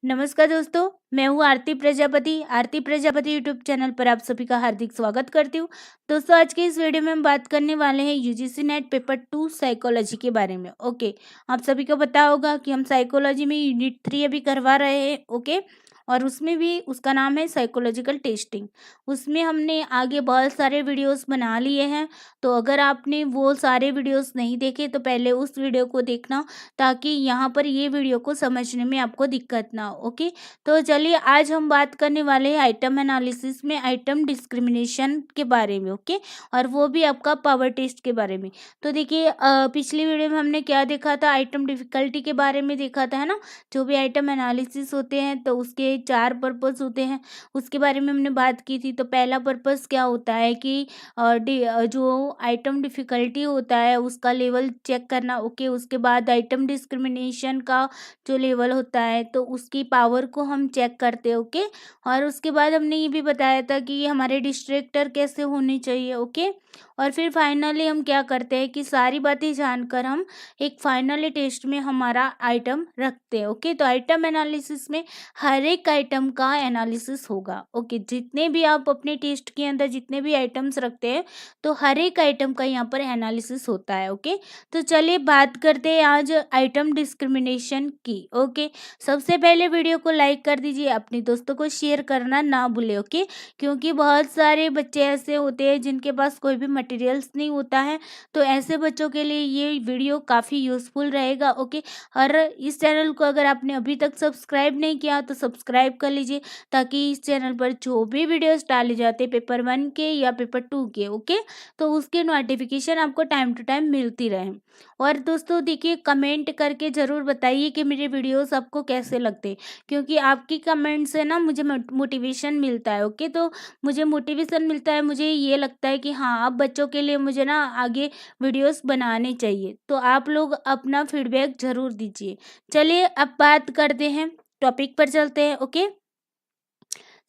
नमस्कार दोस्तों, मैं हूँ आरती प्रजापति यूट्यूब चैनल पर आप सभी का हार्दिक स्वागत करती हूँ। दोस्तों, आज के इस वीडियो में हम बात करने वाले हैं यूजीसी नेट पेपर 2 साइकोलॉजी के बारे में। ओके, आप सभी को पता होगा कि हम साइकोलॉजी में यूनिट 3 अभी करवा रहे हैं। ओके, और उसमें भी उसका नाम है साइकोलॉजिकल टेस्टिंग। उसमें हमने आगे बहुत सारे वीडियोस बना लिए हैं, तो अगर आपने वो सारे वीडियोस नहीं देखे तो पहले उस वीडियो को देखना, ताकि यहाँ पर ये वीडियो को समझने में आपको दिक्कत ना हो। ओके, तो चलिए आज हम बात करने वाले हैं आइटम एनालिसिस में आइटम डिस्क्रिमिनेशन के बारे में। ओके, और वो भी आपका पावर टेस्ट के बारे में। तो देखिए, पिछली वीडियो में हमने क्या देखा था, आइटम डिफिकल्टी के बारे में देखा था, है ना। जो भी आइटम एनालिसिस होते हैं तो उसके 4 पर्पस होते हैं, उसके बारे में हमने बात की थी। तो पहला पर्पस क्या होता है कि जो आइटम डिफिकल्टी होता है उसका लेवल चेक करना। ओके, उसके बाद आइटम डिस्क्रिमिनेशन का जो लेवल होता है तो उसकी पावर को हम चेक करते हैं। ओके, और उसके बाद हमने ये भी बताया था कि हमारे डिस्ट्रैक्टर कैसे होने चाहिए। ओके, और फिर फाइनली हम क्या करते हैं कि सारी बातें जानकर हम एक फाइनली टेस्ट में हमारा आइटम रखते हैं। ओके, तो आइटम एनालिसिस में हर एक आइटम का एनालिसिस होगा। ओके, जितने भी आप अपने टेस्ट के अंदर जितने भी आइटम्स रखते हैं तो हर एक आइटम का यहाँ पर एनालिसिस होता है। ओके, तो चलिए बात करते हैं आज आइटम डिस्क्रिमिनेशन की। ओके, सबसे पहले वीडियो को लाइक कर दीजिए, अपने दोस्तों को शेयर करना ना भूले। ओके, क्योंकि बहुत सारे बच्चे ऐसे होते हैं जिनके पास कोई भी मटेरियल्स नहीं होता है, तो ऐसे बच्चों के लिए ये वीडियो काफ़ी यूज़फुल रहेगा। ओके, और इस चैनल को अगर आपने अभी तक सब्सक्राइब नहीं किया तो सब्सक्राइब कर लीजिए, ताकि इस चैनल पर जो भी वीडियोस डाले जाते हैं पेपर 1 के या पेपर 2 के, ओके, तो उसके नोटिफिकेशन आपको टाइम टू टाइम मिलती रहे। और दोस्तों देखिए, कमेंट करके ज़रूर बताइए कि मेरे वीडियोस आपको कैसे लगते हैं, क्योंकि आपकी कमेंट से ना मुझे मोटिवेशन मिलता है। ओके, तो मुझे मोटिवेशन मिलता है, मुझे ये लगता है कि हाँ, अब बच्चों के लिए मुझे ना आगे वीडियोस बनाने चाहिए। तो आप लोग अपना फीडबैक ज़रूर दीजिए। चलिए अब बात करते हैं, टॉपिक पर चलते हैं। ओके,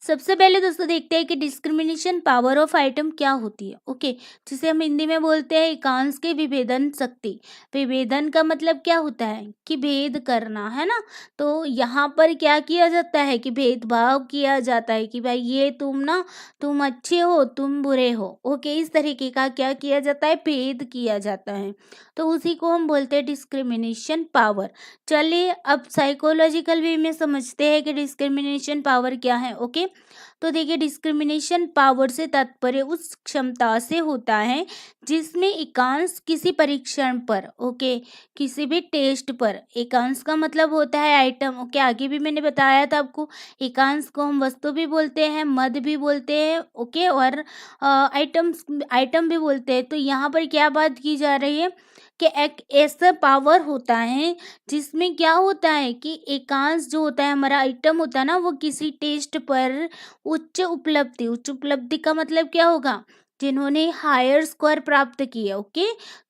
सबसे पहले दोस्तों देखते हैं कि डिस्क्रिमिनेशन पावर ऑफ आइटम क्या होती है। ओके, जिसे हम हिंदी में बोलते हैं एकांश की विभेदन शक्ति। विभेदन का मतलब क्या होता है कि भेद करना, है ना। तो यहाँ पर क्या किया जाता है कि भेदभाव किया जाता है कि भाई ये तुम अच्छे हो, तुम बुरे हो। ओके, इस तरीके का क्या किया जाता है, भेद किया जाता है। तो उसी को हम बोलते हैं डिस्क्रिमिनेशन पावर। चलिए अब साइकोलॉजिकल वे में समझते हैं कि डिस्क्रिमिनेशन पावर क्या है। ओके, तो देखिए, डिस्क्रिमिनेशन पावर से तात्पर्य उस क्षमता से होता है जिसमें एकांश किसी परीक्षण पर, ओके, किसी भी टेस्ट पर, एकांश का मतलब होता है आइटम। ओके, आगे भी मैंने बताया था आपको, एकांश को हम वस्तु भी बोलते हैं, मद भी बोलते हैं। ओके, और आइटम भी बोलते हैं। तो यहाँ पर क्या बात की जा रही है कि एक ऐसा पावर होता है जिसमें क्या होता है कि एकांश जो होता है, हमारा आइटम होता है ना, वो किसी टेस्ट पर उच्च उपलब्धि का मतलब क्या होगा, जिन्होंने हायर स्कोर प्राप्त किया। ओके,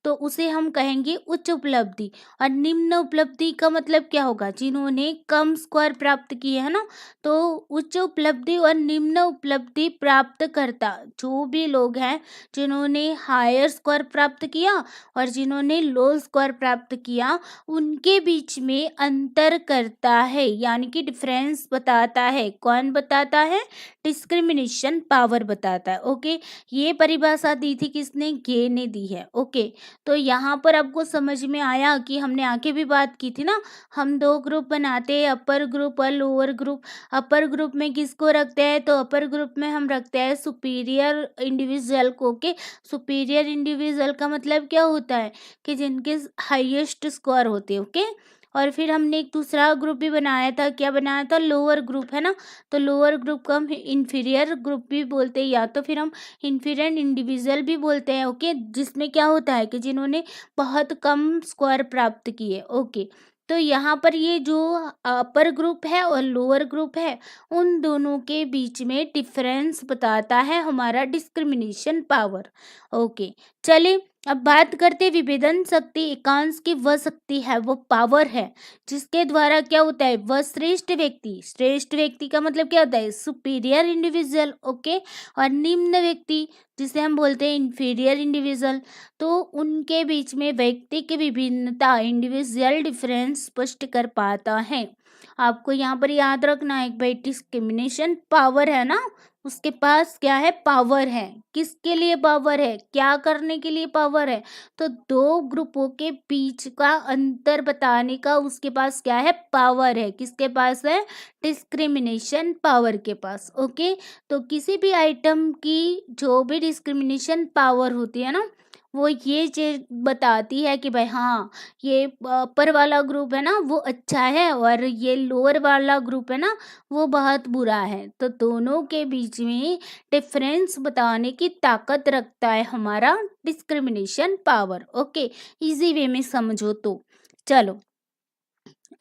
तो उसे हम कहेंगे उच्च उपलब्धि। और निम्न उपलब्धि का मतलब क्या होगा, जिन्होंने कम स्कोर प्राप्त किए, है ना। तो उच्च उपलब्धि और निम्न उपलब्धि प्राप्त करता जो भी लोग हैं, जिन्होंने हायर स्कोर प्राप्त किया और जिन्होंने लो स्कोर प्राप्त किया, उनके बीच में अंतर करता है, यानी कि डिफरेंस बताता है। कौन बताता है, डिस्क्रिमिनेशन पावर बताता है। ओके, ये परिभाषा दी थी किसने, गे ने दी है। ओके, तो यहाँ पर आपको समझ में आया कि हमने आगे भी बात की थी ना, हम 2 ग्रुप बनाते हैं, अपर ग्रुप और लोअर ग्रुप। अपर ग्रुप में किसको रखते हैं, तो अपर ग्रुप में हम रखते हैं सुपीरियर इंडिविजुअल को। ओके, सुपीरियर इंडिविजुअल का मतलब क्या होता है कि जिनके हाईएस्ट स्कोर होते हैं। ओके, और फिर हमने एक दूसरा ग्रुप भी बनाया था, क्या बनाया था, लोअर ग्रुप, है ना। तो लोअर ग्रुप को हम इन्फीरियर ग्रुप भी बोलते हैं, या तो फिर हम इन्फीरियर इंडिविजुअल भी बोलते हैं। ओके, जिसमें क्या होता है कि जिन्होंने बहुत कम स्कोर प्राप्त किए। ओके, तो यहाँ पर ये जो अपर ग्रुप है और लोअर ग्रुप है, उन दोनों के बीच में डिफरेंस बताता है हमारा डिस्क्रिमिनेशन पावर। ओके, चलिए अब बात करते हैं विभेदन शक्ति एकांश की वह शक्ति है, वो पावर है जिसके द्वारा क्या होता है, वह श्रेष्ठ व्यक्ति का मतलब क्या होता है, सुपीरियर इंडिविजुअल, ओके, और निम्न व्यक्ति जिसे हम बोलते हैं इंफीरियर इंडिविजुअल, तो उनके बीच में व्यक्ति की विभिन्नता इंडिविजुअल डिफरेंस स्पष्ट कर पाता है। आपको यहाँ पर याद रखना है भाई, डिस्क्रिमिनेशन पावर है ना, उसके पास क्या है, पावर है। किसके लिए पावर है, क्या करने के लिए पावर है, तो दो ग्रुपों के बीच का अंतर बताने का उसके पास क्या है, पावर है। किसके पास है, डिस्क्रिमिनेशन पावर के पास, ओके। तो किसी भी आइटम की जो भी डिस्क्रिमिनेशन पावर होती है ना, वो ये चीज बताती है कि भाई हाँ, ये अपर वाला ग्रुप है ना वो अच्छा है, और ये लोअर वाला ग्रुप है ना वो बहुत बुरा है। तो दोनों के बीच में डिफरेंस बताने की ताकत रखता है हमारा discrimination power, okay. Easy way में समझो तो चलो,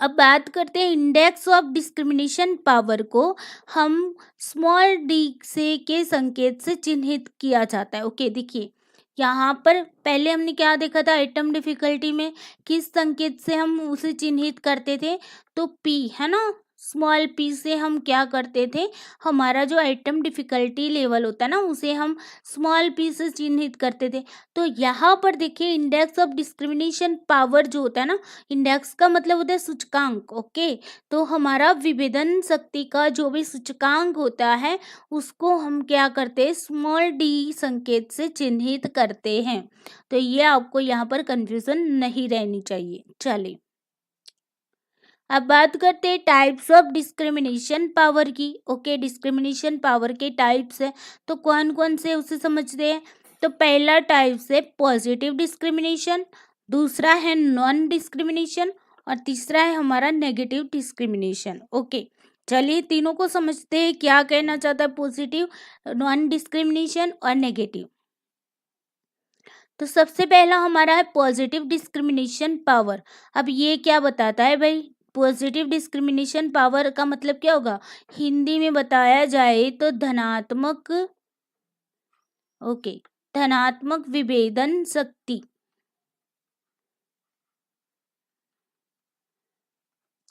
अब बात करते हैं इंडेक्स ऑफ डिस्क्रिमिनेशन पावर को हम स्मॉल डी से के संकेत से चिन्हित किया जाता है, ओके। देखिए यहाँ पर पहले हमने क्या देखा था, आइटम डिफिकल्टी में किस संकेत से हम उसे चिन्हित करते थे, तो पी है ना, स्मॉल पी से हम क्या करते थे, हमारा जो आइटम डिफिकल्टी लेवल होता है ना उसे हम स्मॉल पी से चिन्हित करते थे। तो यहाँ पर देखिए इंडेक्स ऑफ डिस्क्रिमिनेशन पावर जो होता है ना, इंडेक्स का मतलब होता है सूचकांक, ओके। तो हमारा विभेदन शक्ति का जो भी सूचकांक होता है उसको हम क्या करते हैं, स्मॉल डी संकेत से चिन्हित करते हैं। तो ये आपको यहाँ पर कंफ्यूजन नहीं रहनी चाहिए। चलिए अब बात करते हैं टाइप्स ऑफ डिस्क्रिमिनेशन पावर की, ओके। डिस्क्रिमिनेशन पावर के टाइप्स है, तो कौन कौन से उसे समझते हैं। तो पहला टाइप है पॉजिटिव डिस्क्रिमिनेशन, दूसरा है नॉन डिस्क्रिमिनेशन, और तीसरा है हमारा नेगेटिव डिस्क्रिमिनेशन, ओके। चलिए तीनों को समझते हैं, क्या कहना चाहता है पॉजिटिव, नॉन डिस्क्रिमिनेशन और नेगेटिव। तो सबसे पहला हमारा है पॉजिटिव डिस्क्रिमिनेशन पावर। अब ये क्या बताता है भाई, पॉजिटिव डिस्क्रिमिनेशन पावर का मतलब क्या होगा, हिंदी में बताया जाए तो धनात्मक, ओके, धनात्मक विभेदन शक्ति,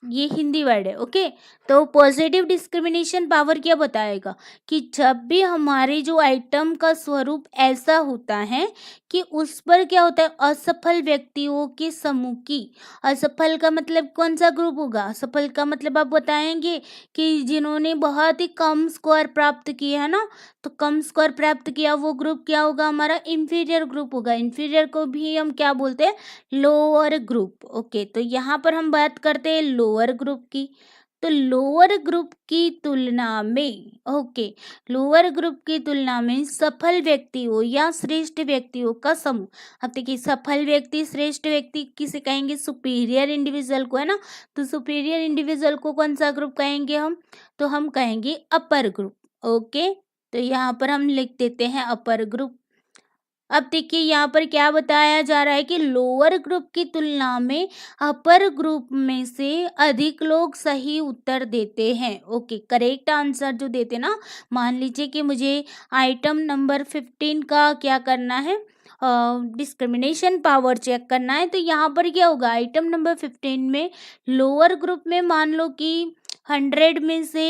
ये हिंदी वर्ड है, ओके। तो पॉजिटिव डिस्क्रिमिनेशन पावर क्या बताएगा कि जब भी हमारे जो आइटम का स्वरूप ऐसा होता है कि उस पर क्या होता है, असफल व्यक्तियों के समूह की, असफल का मतलब कौन सा ग्रुप होगा, असफल का मतलब आप बताएंगे कि जिन्होंने बहुत ही कम स्कोर प्राप्त किया है ना, तो कम स्कोर प्राप्त किया वो ग्रुप क्या होगा, हमारा इंफीरियर ग्रुप होगा। इंफीरियर को भी हम क्या बोलते हैं, लोअर ग्रुप, ओके। तो यहाँ पर हम बात करते हैं लोअर ग्रुप की। तो लोअर ग्रुप की तुलना में, ओके, लोअर ग्रुप की तुलना में सफल व्यक्तियों या श्रेष्ठ व्यक्तियों का समूह। अब देखिए सफल व्यक्ति श्रेष्ठ व्यक्ति किसे कहेंगे, सुपीरियर इंडिविजुअल को है ना, तो सुपीरियर इंडिविजुअल को कौन सा ग्रुप कहेंगे हम, तो हम कहेंगे अपर ग्रुप, ओके। तो यहाँ पर हम लिख देते हैं अपर ग्रुप। अब देखिए यहाँ पर क्या बताया जा रहा है कि लोअर ग्रुप की तुलना में अपर ग्रुप में से अधिक लोग सही उत्तर देते हैं, ओके। करेक्ट आंसर जो देते ना, मान लीजिए कि मुझे आइटम नंबर 15 का क्या करना है, डिस्क्रिमिनेशन पावर चेक करना है, तो यहाँ पर क्या होगा, आइटम नंबर 15 में लोअर ग्रुप में मान लो कि 100 में से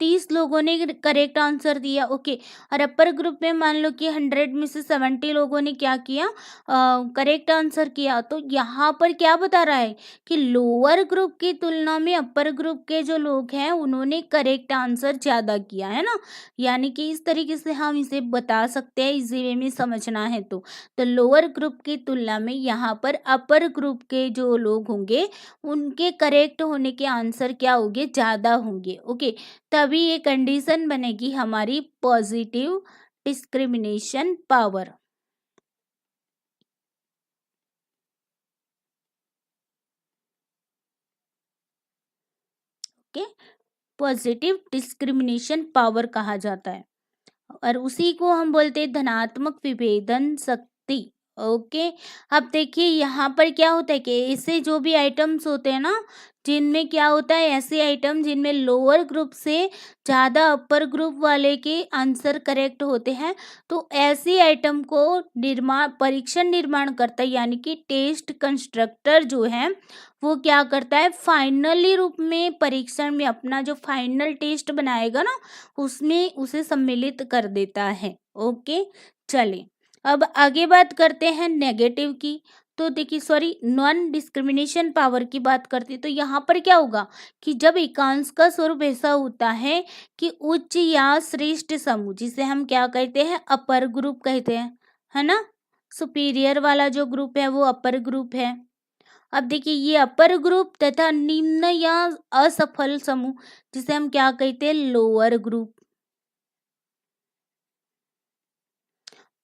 30 लोगों ने करेक्ट आंसर दिया, ओके। और अपर ग्रुप में मान लो कि 100 में से 70 लोगों ने क्या किया, करेक्ट आंसर किया। तो यहाँ पर क्या बता रहा है कि लोअर ग्रुप की तुलना में अपर ग्रुप के जो लोग हैं उन्होंने करेक्ट आंसर ज़्यादा किया है ना, यानी कि इस तरीके से हम इसे बता सकते हैं, इजी वे में समझना है तो लोअर ग्रुप की तुलना में यहाँ पर अपर ग्रुप के जो लोग होंगे उनके करेक्ट होने के आंसर क्या होंगे, ज़्यादा होंगे, ओके। तभी ये कंडीशन बनेगी हमारी positive discrimination power, okay. Positive discrimination power कहा जाता है, और उसी को हम बोलते हैं धनात्मक विभेदन शक्ति, ओके। अब देखिए यहाँ पर क्या होता है कि ऐसे जो भी आइटम्स होते हैं ना, जिनमें क्या होता है, ऐसे आइटम जिनमें लोअर ग्रुप से ज़्यादा अपर ग्रुप वाले के आंसर करेक्ट होते हैं, तो ऐसे आइटम को परीक्षण निर्माण करता है, यानी कि टेस्ट कंस्ट्रक्टर जो है वो क्या करता है, फाइनली रूप में परीक्षण में अपना जो फाइनल टेस्ट बनाएगा ना, उसमें उसे सम्मिलित कर देता है। ओके, चलिए अब आगे बात करते हैं नेगेटिव की। तो देखिए, सॉरी, नॉन डिस्क्रिमिनेशन पावर की बात करते हैं, तो यहाँ पर क्या होगा कि जब एकांश का स्वरूप ऐसा होता है कि उच्च या श्रेष्ठ समूह, जिसे हम क्या कहते हैं, अपर ग्रुप कहते हैं, है ना। सुपीरियर वाला जो ग्रुप है वो अपर ग्रुप है। अब देखिए, ये अपर ग्रुप तथा निम्न या असफल समूह, जिसे हम क्या कहते हैं, लोअर ग्रुप।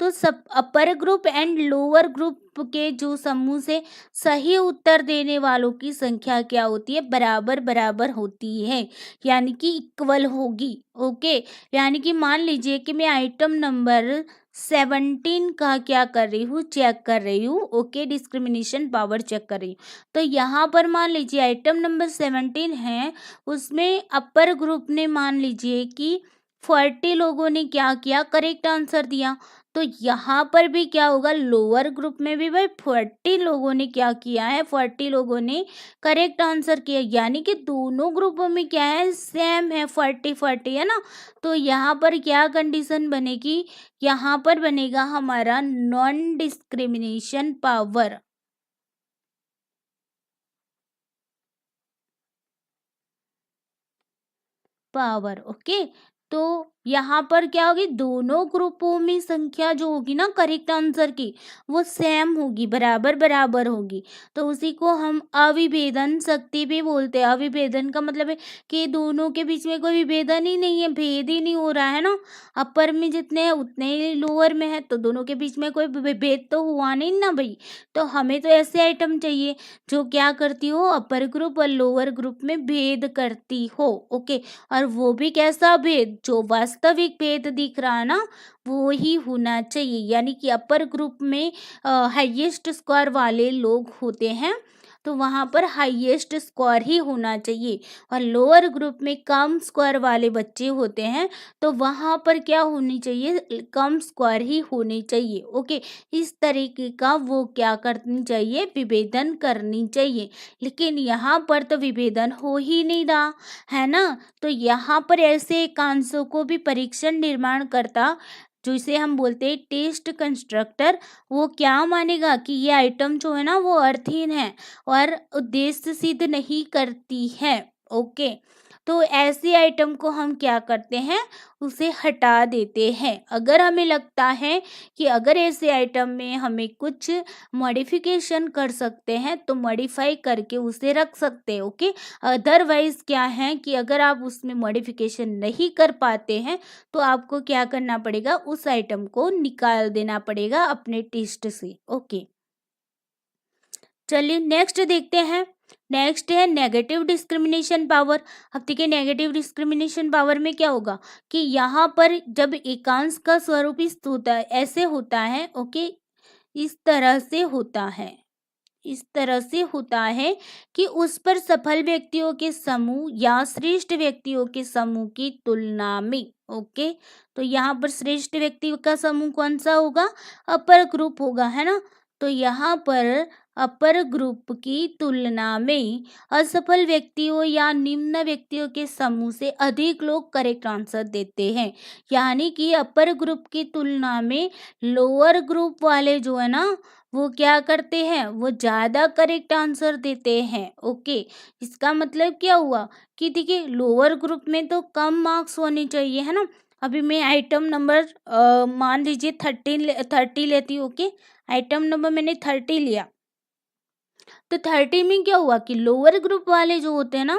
तो सब अपर ग्रुप एंड लोअर ग्रुप के जो समूह से सही उत्तर देने वालों की संख्या क्या होती है, बराबर बराबर होती है, यानी कि इक्वल होगी। ओके, यानी कि मान लीजिए कि मैं आइटम नंबर 17 का क्या कर रही हूँ, चेक कर रही हूँ। ओके, डिस्क्रिमिनेशन पावर चेक कर रही हूँ। तो यहाँ पर मान लीजिए आइटम नंबर 17 है, उसमें अपर ग्रुप ने मान लीजिए कि 40 लोगों ने क्या किया, करेक्ट आंसर दिया। तो यहाँ पर भी क्या होगा, लोअर ग्रुप में भी भाई 40 लोगों ने क्या किया है, 40 लोगों ने करेक्ट आंसर किया, यानी कि दोनों ग्रुपों में क्या है, सेम है, 40-40 है ना। तो यहाँ पर क्या कंडीशन बनेगी, यहाँ पर बनेगा हमारा नॉन डिस्क्रिमिनेशन पावर। ओके। तो यहाँ पर क्या होगी, दोनों ग्रुपों में संख्या जो होगी ना करेक्ट आंसर की, वो सेम होगी, बराबर बराबर होगी। तो उसी को हम अविभेदन शक्ति भी बोलते हैं। अविभेदन का मतलब है कि दोनों के बीच में कोई विभेदन ही नहीं है, भेद ही नहीं हो रहा है ना। अपर में जितने हैं उतने ही लोअर में है, तो दोनों के बीच में कोई भेद तो हुआ नहीं ना भाई। तो हमें तो ऐसे आइटम चाहिए जो क्या करती हो, अपर ग्रुप और लोअर ग्रुप में भेद करती हो। ओके, और वो भी कैसा भेद, जो वास्तविक भेद दिख रहा है ना, वो ही होना चाहिए, यानी कि अपर ग्रुप में हाईएस्ट स्कोर वाले लोग होते हैं, तो वहाँ पर हाईएस्ट स्कोर ही होना चाहिए। और लोअर ग्रुप में कम स्कोर वाले बच्चे होते हैं, तो वहाँ पर क्या होनी चाहिए, कम स्कोर ही होनी चाहिए। ओके, इस तरीके का वो क्या करनी चाहिए, विभेदन करनी चाहिए। लेकिन यहाँ पर तो विभेदन हो ही नहीं रहा है ना। तो यहाँ पर ऐसे एकांशों को भी परीक्षण निर्माण करता, जिसे हम बोलते हैं टेस्ट कंस्ट्रक्टर, वो क्या मानेगा कि ये आइटम जो है ना वो अर्थहीन है और उद्देश्य सिद्ध नहीं करती है। ओके, तो ऐसे आइटम को हम क्या करते हैं, उसे हटा देते हैं। अगर हमें लगता है कि अगर ऐसे आइटम में हमें कुछ मॉडिफिकेशन कर सकते हैं, तो मॉडिफाई करके उसे रख सकते हैं। ओके, अदरवाइज क्या है कि अगर आप उसमें मॉडिफिकेशन नहीं कर पाते हैं, तो आपको क्या करना पड़ेगा, उस आइटम को निकाल देना पड़ेगा अपने टेस्ट से। ओके, चलिए नेक्स्ट देखते हैं। नेक्स्ट है नेगेटिव डिस्क्रिमिनेशन पावर। अब देखिए, नेगेटिव डिस्क्रिमिनेशन पावर में क्या होगा कि यहाँ पर जब एकांश का स्वरूप इस होता है, ऐसे होता है। ओके, इस तरह से होता है, इस तरह से होता है कि उस पर सफल व्यक्तियों के समूह या श्रेष्ठ व्यक्तियों के समूह की तुलना में। ओके, तो यहाँ पर श्रेष्ठ व्यक्ति का समूह कौन सा होगा, अपर ग्रुप होगा, है ना। तो यहाँ पर अपर ग्रुप की तुलना में असफल व्यक्तियों या निम्न व्यक्तियों के समूह से अधिक लोग करेक्ट आंसर देते हैं, यानी कि अपर ग्रुप की तुलना में लोअर ग्रुप वाले जो है ना, वो क्या करते हैं, वो ज़्यादा करेक्ट आंसर देते हैं। ओके, इसका मतलब क्या हुआ कि देखिए, लोअर ग्रुप में तो कम मार्क्स होने चाहिए, है ना। अभी मैं आइटम नंबर मान लीजिए 30 लेती हूँ। ओके, आइटम नंबर मैंने 30 लिया, तो 30 में क्या हुआ कि लोअर ग्रुप वाले जो होते हैं ना,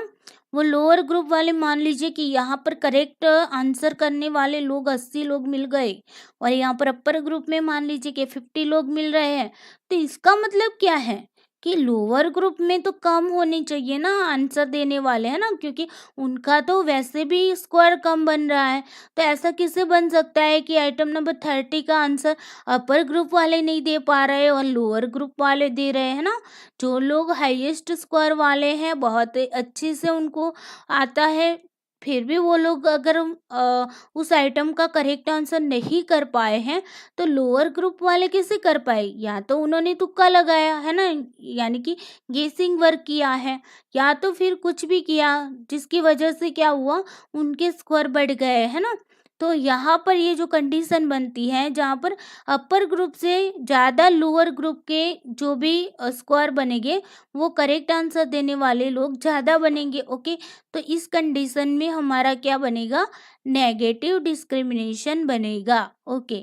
वो लोअर ग्रुप वाले मान लीजिए कि यहाँ पर करेक्ट आंसर करने वाले लोग 80 लोग मिल गए, और यहाँ पर अपर ग्रुप में मान लीजिए कि 50 लोग मिल रहे हैं। तो इसका मतलब क्या है कि लोअर ग्रुप में तो कम होने चाहिए ना आंसर देने वाले, है ना, क्योंकि उनका तो वैसे भी स्कोर कम बन रहा है। तो ऐसा कैसे बन सकता है कि आइटम नंबर 30 का आंसर अपर ग्रुप वाले नहीं दे पा रहे और लोअर ग्रुप वाले दे रहे हैं ना। जो लोग हाईएस्ट स्कोर वाले हैं बहुत अच्छे से उनको आता है, फिर भी वो लोग अगर उस आइटम का करेक्ट आंसर नहीं कर पाए हैं, तो लोअर ग्रुप वाले कैसे कर पाए? या तो उन्होंने तुक्का लगाया है ना, यानी कि गेसिंग वर्क किया है, या तो फिर कुछ भी किया जिसकी वजह से क्या हुआ, उनके स्कोर बढ़ गए, है ना। तो यहाँ पर ये जो कंडीशन बनती है जहाँ पर अपर ग्रुप से ज़्यादा लोअर ग्रुप के जो भी स्कोर बनेंगे, वो करेक्ट आंसर देने वाले लोग ज़्यादा बनेंगे। ओके, तो इस कंडीशन में हमारा क्या बनेगा? नेगेटिव डिस्क्रिमिनेशन बनेगा। ओके।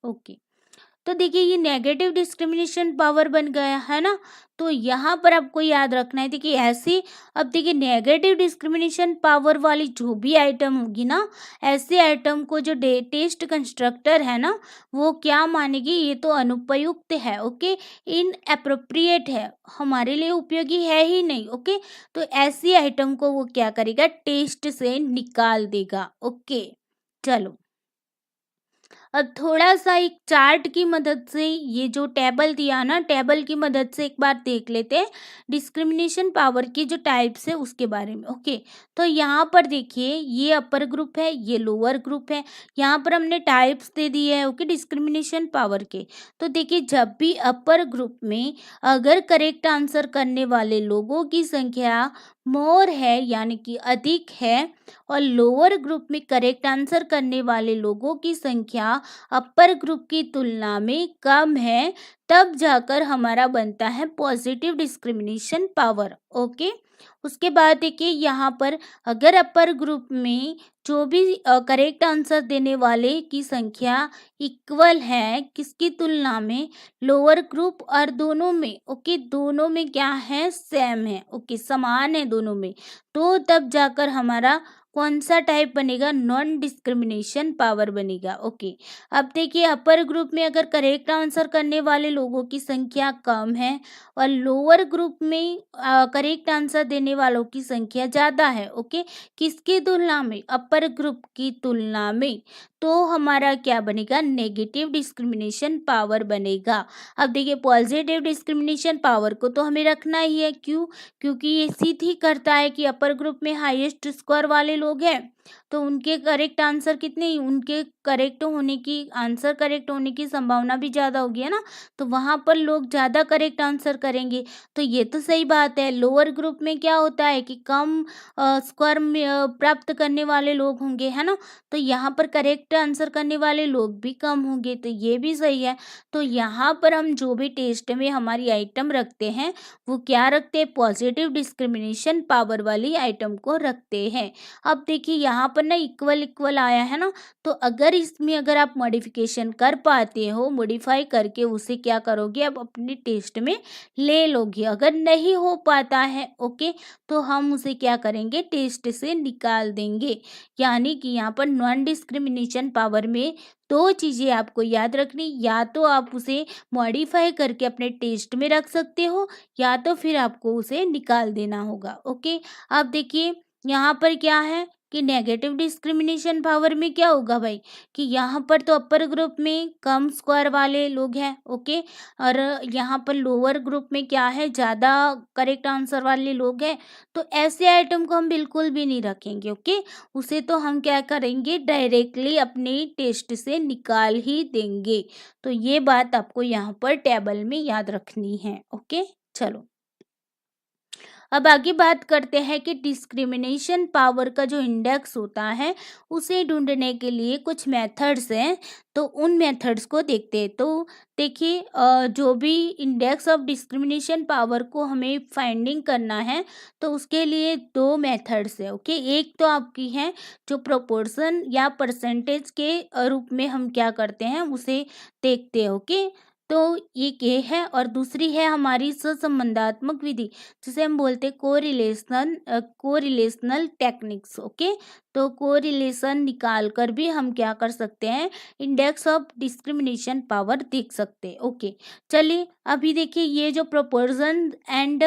ओके, तो देखिए ये नेगेटिव डिस्क्रिमिनेशन पावर बन गया है ना। तो यहाँ पर आपको याद रखना है, देखिए ऐसी, अब देखिए नेगेटिव डिस्क्रिमिनेशन पावर वाली जो भी आइटम होगी ना, ऐसे आइटम को जो टेस्ट कंस्ट्रक्टर है ना, वो क्या मानेगी? ये तो अनुपयुक्त है, ओके, इन अप्रोप्रिएट है, हमारे लिए उपयोगी है ही नहीं। ओके, तो ऐसी आइटम को वो क्या करेगा? टेस्ट से निकाल देगा। ओके, चलो अब थोड़ा सा एक चार्ट की मदद से ये जो टेबल दिया ना, टेबल की मदद से एक बार देख लेते हैं डिस्क्रिमिनेशन पावर की जो टाइप्स है उसके बारे में। ओके, तो यहाँ पर देखिए ये अपर ग्रुप है, ये लोअर ग्रुप है, यहाँ पर हमने टाइप्स दे दिए है ओके डिस्क्रिमिनेशन पावर के। तो देखिए जब भी अपर ग्रुप में अगर करेक्ट आंसर करने वाले लोगों की संख्या मोर है यानी कि अधिक है, और लोअर ग्रुप में करेक्ट आंसर करने वाले लोगों की संख्या अपर ग्रुप की तुलना में कम है, तब जाकर हमारा बनता है पॉजिटिव डिस्क्रिमिनेशन पावर। ओके, उसके बाद देखिए यहाँ पर अगर अपर ग्रुप में जो भी करेक्ट आंसर देने वाले की संख्या इक्वल है किसकी तुलना में? लोअर ग्रुप, और दोनों में ओके दोनों में क्या है? सेम है, ओके समान है दोनों में, तो तब जाकर हमारा कौन सा टाइप बनेगा? नॉन डिस्क्रिमिनेशन पावर बनेगा। ओके, अब देखिए अपर ग्रुप में अगर करेक्ट आंसर करने वाले लोगों की संख्या कम है और लोअर ग्रुप में करेक्ट आंसर देने वालों की संख्या ज़्यादा है, ओके, किसकी तुलना में? अपर ग्रुप की तुलना में, तो हमारा क्या बनेगा? नेगेटिव डिस्क्रिमिनेशन पावर बनेगा। अब देखिए पॉजिटिव डिस्क्रिमिनेशन पावर को तो हमें रखना ही है, क्यों? क्योंकि ये सीधी करता है कि अपर ग्रुप में हाईएस्ट स्कोर वाले लोग हैं, तो उनके करेक्ट आंसर कितने, उनके करेक्ट होने की, आंसर करेक्ट होने की संभावना भी ज़्यादा होगी, है ना, तो वहाँ पर लोग ज़्यादा करेक्ट आंसर करेंगे। तो ये तो सही बात है। लोअर ग्रुप में क्या होता है कि कम स्कोर प्राप्त करने वाले लोग होंगे, है ना, तो यहाँ पर करेक्ट आंसर करने वाले लोग भी कम होंगे, तो ये भी सही है। तो यहाँ पर हम जो भी टेस्ट में हमारी आइटम रखते हैं, वो क्या रखते हैं? पॉजिटिव डिस्क्रिमिनेशन पावर वाली आइटम को रखते हैं। अब देखिए यहाँ पर ना इक्वल इक्वल आया है ना, तो अगर इसमें अगर आप मॉडिफिकेशन कर पाते हो, मॉडिफाई करके उसे क्या करोगे? अब अपने टेस्ट में ले लोगे। अगर नहीं हो पाता है ओके, तो हम उसे क्या करेंगे? टेस्ट से निकाल देंगे। यानी कि यहाँ पर नॉन डिस्क्रिमिनेशन पावर में दो चीज़ें आपको याद रखनी, या तो आप उसे मॉडिफाई करके अपने टेस्ट में रख सकते हो, या तो फिर आपको उसे निकाल देना होगा। ओके, अब देखिए यहाँ पर क्या है कि नेगेटिव डिस्क्रिमिनेशन पावर में क्या होगा भाई, कि यहाँ पर तो अपर ग्रुप में कम स्कोर वाले लोग हैं ओके, और यहाँ पर लोअर ग्रुप में क्या है? ज़्यादा करेक्ट आंसर वाले लोग हैं, तो ऐसे आइटम को हम बिल्कुल भी नहीं रखेंगे। ओके, उसे तो हम क्या करेंगे? डायरेक्टली अपने टेस्ट से निकाल ही देंगे। तो ये बात आपको यहाँ पर टेबल में याद रखनी है। ओके, चलो अब आगे बात करते हैं कि डिस्क्रिमिनेशन पावर का जो इंडेक्स होता है उसे ढूंढने के लिए कुछ मेथड्स हैं, तो उन मेथड्स को देखते हैं। तो देखिए जो भी इंडेक्स ऑफ डिस्क्रिमिनेशन पावर को हमें फाइंडिंग करना है, तो उसके लिए दो मेथड्स है ओके। एक तो आपकी है जो प्रोपोर्शन या परसेंटेज के रूप में हम क्या करते हैं उसे देखते हैं ओके। तो एक ये है और दूसरी है हमारी सहसंबंधात्मक विधि, जिसे हम बोलते हैं कोरिलेशनल टेक्निक्स। ओके, तो कोरिलेशन निकाल कर भी हम क्या कर सकते हैं, इंडेक्स ऑफ डिस्क्रिमिनेशन पावर देख सकते हैं। ओके, चलिए अभी देखिए ये जो प्रोपोर्शन एंड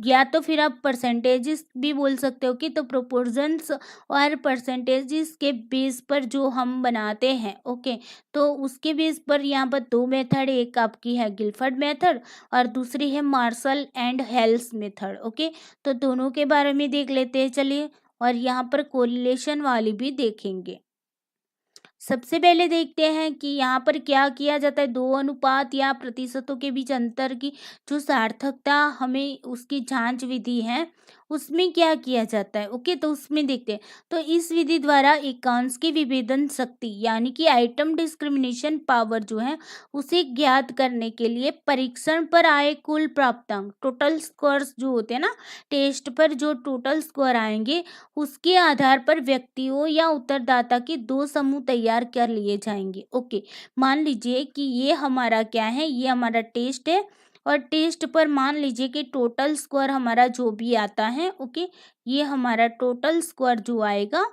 या तो फिर आप परसेंटेजेस भी बोल सकते हो कि, तो प्रोपोर्शंस और परसेंटेजेस के बेस पर जो हम बनाते हैं। ओके, तो उसके बेस पर यहाँ पर दो मेथड, एक आपकी है गिलफर्ड मेथड और दूसरी है मार्शल एंड हेल्स मेथड। ओके, तो दोनों के बारे में देख लेते हैं चलिए, और यहाँ पर कोरिलेशन वाली भी देखेंगे। सबसे पहले देखते हैं कि यहाँ पर क्या किया जाता है, दो अनुपात या प्रतिशतों के बीच अंतर की जो सार्थकता हमें उसकी जांच विधि है उसमें क्या किया जाता है। ओके, तो उसमें देखते हैं, तो इस विधि द्वारा एकांश की विभेदन शक्ति यानी कि आइटम डिस्क्रिमिनेशन पावर जो है उसे ज्ञात करने के लिए परीक्षण पर आए कुल प्राप्तांक, टोटल स्कोर्स जो होते हैं ना, टेस्ट पर जो टोटल स्कोर आएंगे उसके आधार पर व्यक्तियों या उत्तरदाता के दो समूह तैयार कर लिए जाएंगे। ओके, मान लीजिए कि ये हमारा क्या है, ये हमारा टेस्ट है और टेस्ट पर मान लीजिए कि टोटल स्कोर हमारा जो भी आता है। ओके, ये हमारा टोटल स्कोर जो आएगा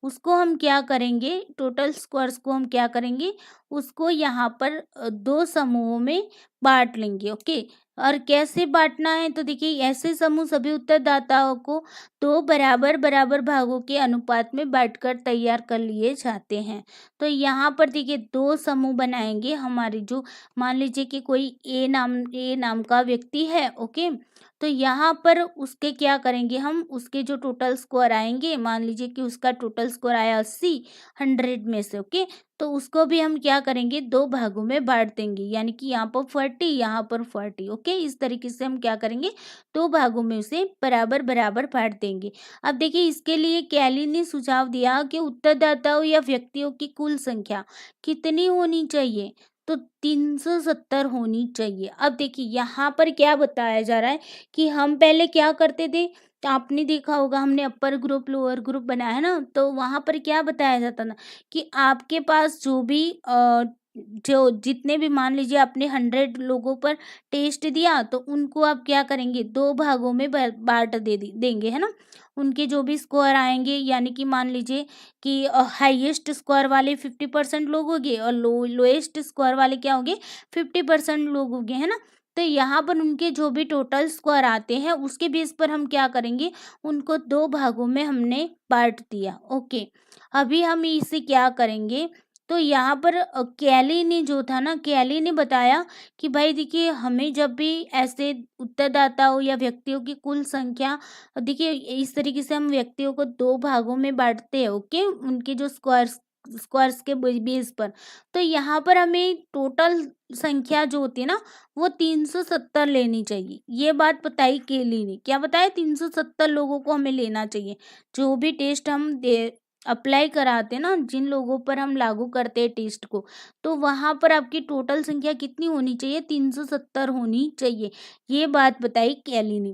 उसको हम क्या करेंगे, टोटल स्कोर्स को हम क्या करेंगे, उसको यहाँ पर दो समूहों में बांट लेंगे। ओके, और कैसे बांटना है, तो देखिए ऐसे समूह सभी उत्तरदाताओं को दो बराबर बराबर भागों के अनुपात में बांटकर तैयार कर लिए जाते हैं। तो यहाँ पर देखिए दो समूह बनाएंगे हमारे, जो मान लीजिए कि कोई ए नाम का व्यक्ति है। ओके, तो यहाँ पर उसके क्या करेंगे हम, उसके जो टोटल स्कोर आएंगे, मान लीजिए कि उसका टोटल स्कोर आया 80 100 में से। ओके, तो उसको भी हम क्या करेंगे, दो भागों में बांट देंगे, यानी कि यहाँ पर 40 यहाँ पर 40। ओके, इस तरीके से हम क्या करेंगे, दो भागों में उसे बराबर बराबर बांट देंगे। अब देखिए इसके लिए कैली ने सुझाव दिया कि उत्तरदाताओं या व्यक्तियों की कुल संख्या कितनी होनी चाहिए, तो 370 होनी चाहिए। अब देखिए यहाँ पर क्या बताया जा रहा है कि हम पहले क्या करते थे, तो आपने देखा होगा हमने अपर ग्रुप लोअर ग्रुप बनाया ना, तो वहाँ पर क्या बताया जाता था कि आपके पास जो भी जो जितने भी, मान लीजिए आपने 100 लोगों पर टेस्ट दिया, तो उनको आप क्या करेंगे, दो भागों में बांट देंगे, है ना। उनके जो भी स्कोर आएंगे, यानी कि मान लीजिए कि हाईएस्ट स्कोर वाले 50% लोग होंगे और लोएस्ट स्कोर वाले क्या होंगे, 50% लोग होंगे, है ना। तो यहाँ पर उनके जो भी टोटल स्कोर आते हैं उसके बेस पर हम क्या करेंगे, उनको दो भागों में हमने बांट दिया। ओके, अभी हम इसे क्या करेंगे, तो यहाँ पर कैली ने जो था ना, कैली ने बताया कि भाई देखिए हमें जब भी ऐसे उत्तरदाताओं या व्यक्तियों की कुल संख्या, देखिए इस तरीके से हम व्यक्तियों को दो भागों में बांटते हैं। ओके, उनके जो स्क्वायर्स के बेस पर, तो यहाँ पर हमें टोटल संख्या जो होती है ना वो 370 लेनी चाहिए। ये बात बताई केली ने, क्या बताया, 370 लोगों को हमें लेना चाहिए। जो भी टेस्ट हम दे अप्लाई कराते हैं ना, जिन लोगों पर हम लागू करते हैं टेस्ट को, तो वहाँ पर आपकी टोटल संख्या कितनी होनी चाहिए, 370 होनी चाहिए। ये बात बताई कैली ने,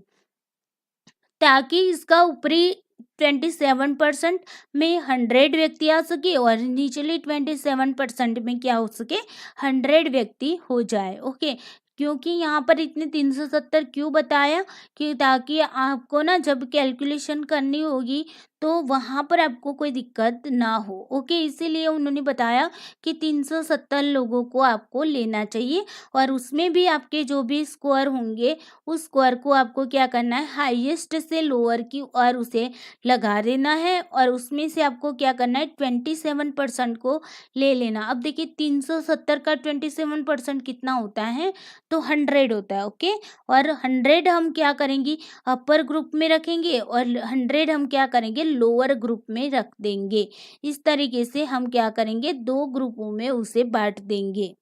ताकि इसका ऊपरी 27% में 100 व्यक्ति आ सके और निचले 27% में क्या हो सके, 100 व्यक्ति हो जाए। ओके, क्योंकि यहाँ पर इतने 370 क्यों बताया, कि ताकि आपको ना जब कैलकुलेशन करनी होगी तो वहाँ पर आपको कोई दिक्कत ना हो। ओके, इसीलिए उन्होंने बताया कि 370 लोगों को आपको लेना चाहिए और उसमें भी आपके जो भी स्कोर होंगे उस स्कोर को आपको क्या करना है, हाईएस्ट से लोअर की और उसे लगा देना है और उसमें से आपको क्या करना है, 27% को ले लेना। अब देखिए 370 का 27% कितना होता है, तो 100 होता है। ओके, और 100 हम क्या करेंगे, अपर ग्रुप में रखेंगे और 100 हम क्या करेंगे, लोअर ग्रुप में रख देंगे। इस तरीके से हम क्या करेंगे, दो ग्रुपों में उसे बांट देंगे।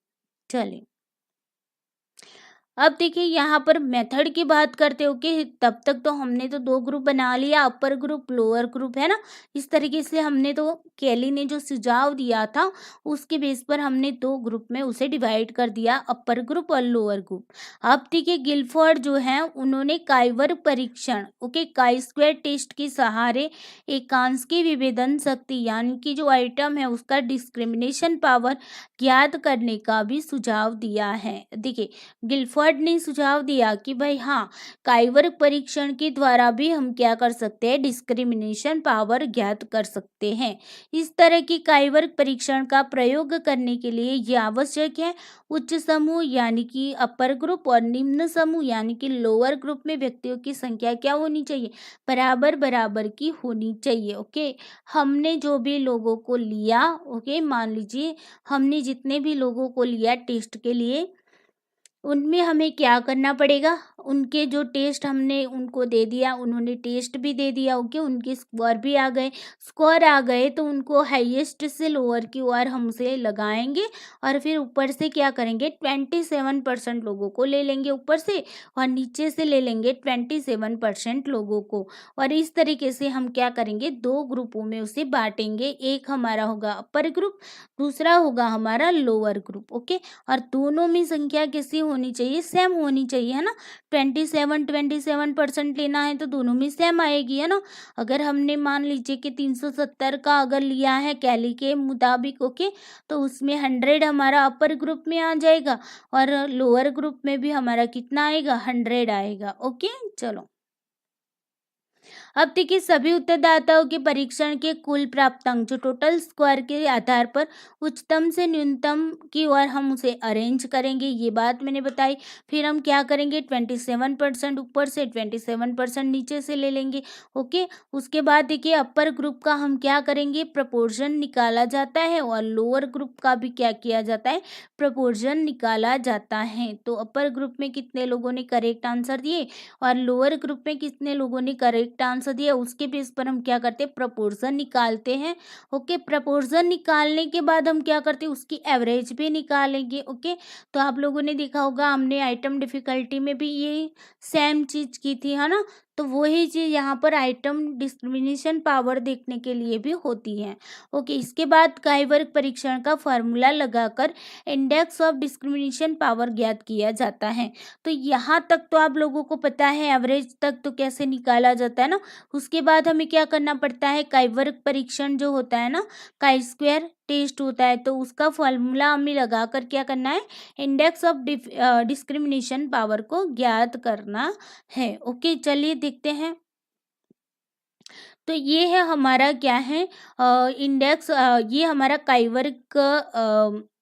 चलिए अब देखिए यहाँ पर मेथड की बात करते हो कि तब तक तो हमने तो दो ग्रुप बना लिया, अपर ग्रुप लोअर ग्रुप, है ना। इस तरीके से हमने तो केली ने जो सुझाव दिया था उसके बेस पर हमने दो ग्रुप में उसे डिवाइड कर दिया, अपर ग्रुप और लोअर ग्रुप। अब देखिए गिलफोर्ड जो है उन्होंने काइवर परीक्षण, ओके, काई स्क्वायर टेस्ट के सहारे एकांश की विभेदन शक्ति यानी कि जो आइटम है उसका डिस्क्रिमिनेशन पावर ज्ञात करने का भी सुझाव दिया है। देखिए गिलफोर्ड ने सुझाव दिया कि भाई हाँ, काइवर परीक्षण के द्वारा भी हम क्या कर सकते हैं, डिस्क्रिमिनेशन पावर ज्ञात कर सकते हैं। इस तरह की काइवर परीक्षण का प्रयोग करने के लिए ये आवश्यक है उच्च समूह यानी कि अपर ग्रुप और निम्न समूह यानी कि लोअर ग्रुप में व्यक्तियों की संख्या क्या होनी चाहिए, बराबर बराबर की होनी चाहिए। ओके, हमने जो भी लोगों को लिया, ओके, मान लीजिए हमने जितने भी लोगों को लिया टेस्ट के लिए, उनमें हमें क्या करना पड़ेगा, उनके जो टेस्ट हमने उनको दे दिया, उन्होंने टेस्ट भी दे दिया, ओके, उनके स्कोर भी आ गए, स्कोर आ गए तो उनको हाईएस्ट से लोअर की ओर हम उसे लगाएंगे और फिर ऊपर से क्या करेंगे, 27% लोगों को ले लेंगे ऊपर से और नीचे से ले लेंगे 27% लोगों को। और इस तरीके से हम क्या करेंगे, दो ग्रुपों में उसे बांटेंगे, एक हमारा होगा अपर ग्रुप, दूसरा होगा हमारा लोअर ग्रुप। ओके, और दोनों में संख्या कैसी होनी चाहिए, सेम होनी चाहिए, है ना। 27% लेना है तो दोनों में सेम आएगी, है ना। अगर हमने मान लीजिए कि 370 का अगर लिया है कैली के मुताबिक, ओके, तो उसमें 100 हमारा अपर ग्रुप में आ जाएगा और लोअर ग्रुप में भी हमारा कितना आएगा, 100 आएगा। ओके, चलो अब देखिए सभी उत्तरदाताओं के परीक्षण के कुल प्राप्तांक जो टोटल स्कोर के आधार पर उच्चतम से न्यूनतम की ओर हम उसे अरेंज करेंगे, ये बात मैंने बताई। फिर हम क्या करेंगे, 27% ऊपर से 27% नीचे से ले लेंगे। ओके, उसके बाद देखिए अपर ग्रुप का हम क्या करेंगे, प्रपोर्शन निकाला जाता है और लोअर ग्रुप का भी क्या किया जाता है, प्रपोर्शन निकाला जाता है। तो अपर ग्रुप में कितने लोगों ने करेक्ट आंसर दिए और लोअर ग्रुप में कितने लोगों ने करेक्ट आंसर दिया, उसके बेस पर हम क्या करते हैं, प्रपोर्शन निकालते हैं। ओके, प्रपोर्शन निकालने के बाद हम क्या करते हैं, उसकी एवरेज भी निकालेंगे। ओके, तो आप लोगों ने देखा होगा हमने आइटम डिफिकल्टी में भी ये सेम चीज की थी, है ना। तो वही चीज यहाँ पर आइटम डिस्क्रिमिनेशन पावर देखने के लिए भी होती है। ओके, इसके बाद काइवर्ग परीक्षण का फॉर्मूला लगाकर इंडेक्स ऑफ डिस्क्रिमिनेशन पावर ज्ञात किया जाता है। तो यहाँ तक तो आप लोगों को पता है, एवरेज तक तो कैसे निकाला जाता है ना। उसके बाद हमें क्या करना पड़ता है, काइवर्ग परीक्षण जो होता है ना, काई स्क्वायर टेस्ट होता है, तो उसका फॉर्मूला हमें लगाकर क्या करना है, इंडेक्स ऑफ डिस्क्रिमिनेशन पावर को ज्ञात करना है। ओके, चलिए देखते हैं। तो ये है हमारा क्या है, इंडेक्स, ये हमारा काइवर्ग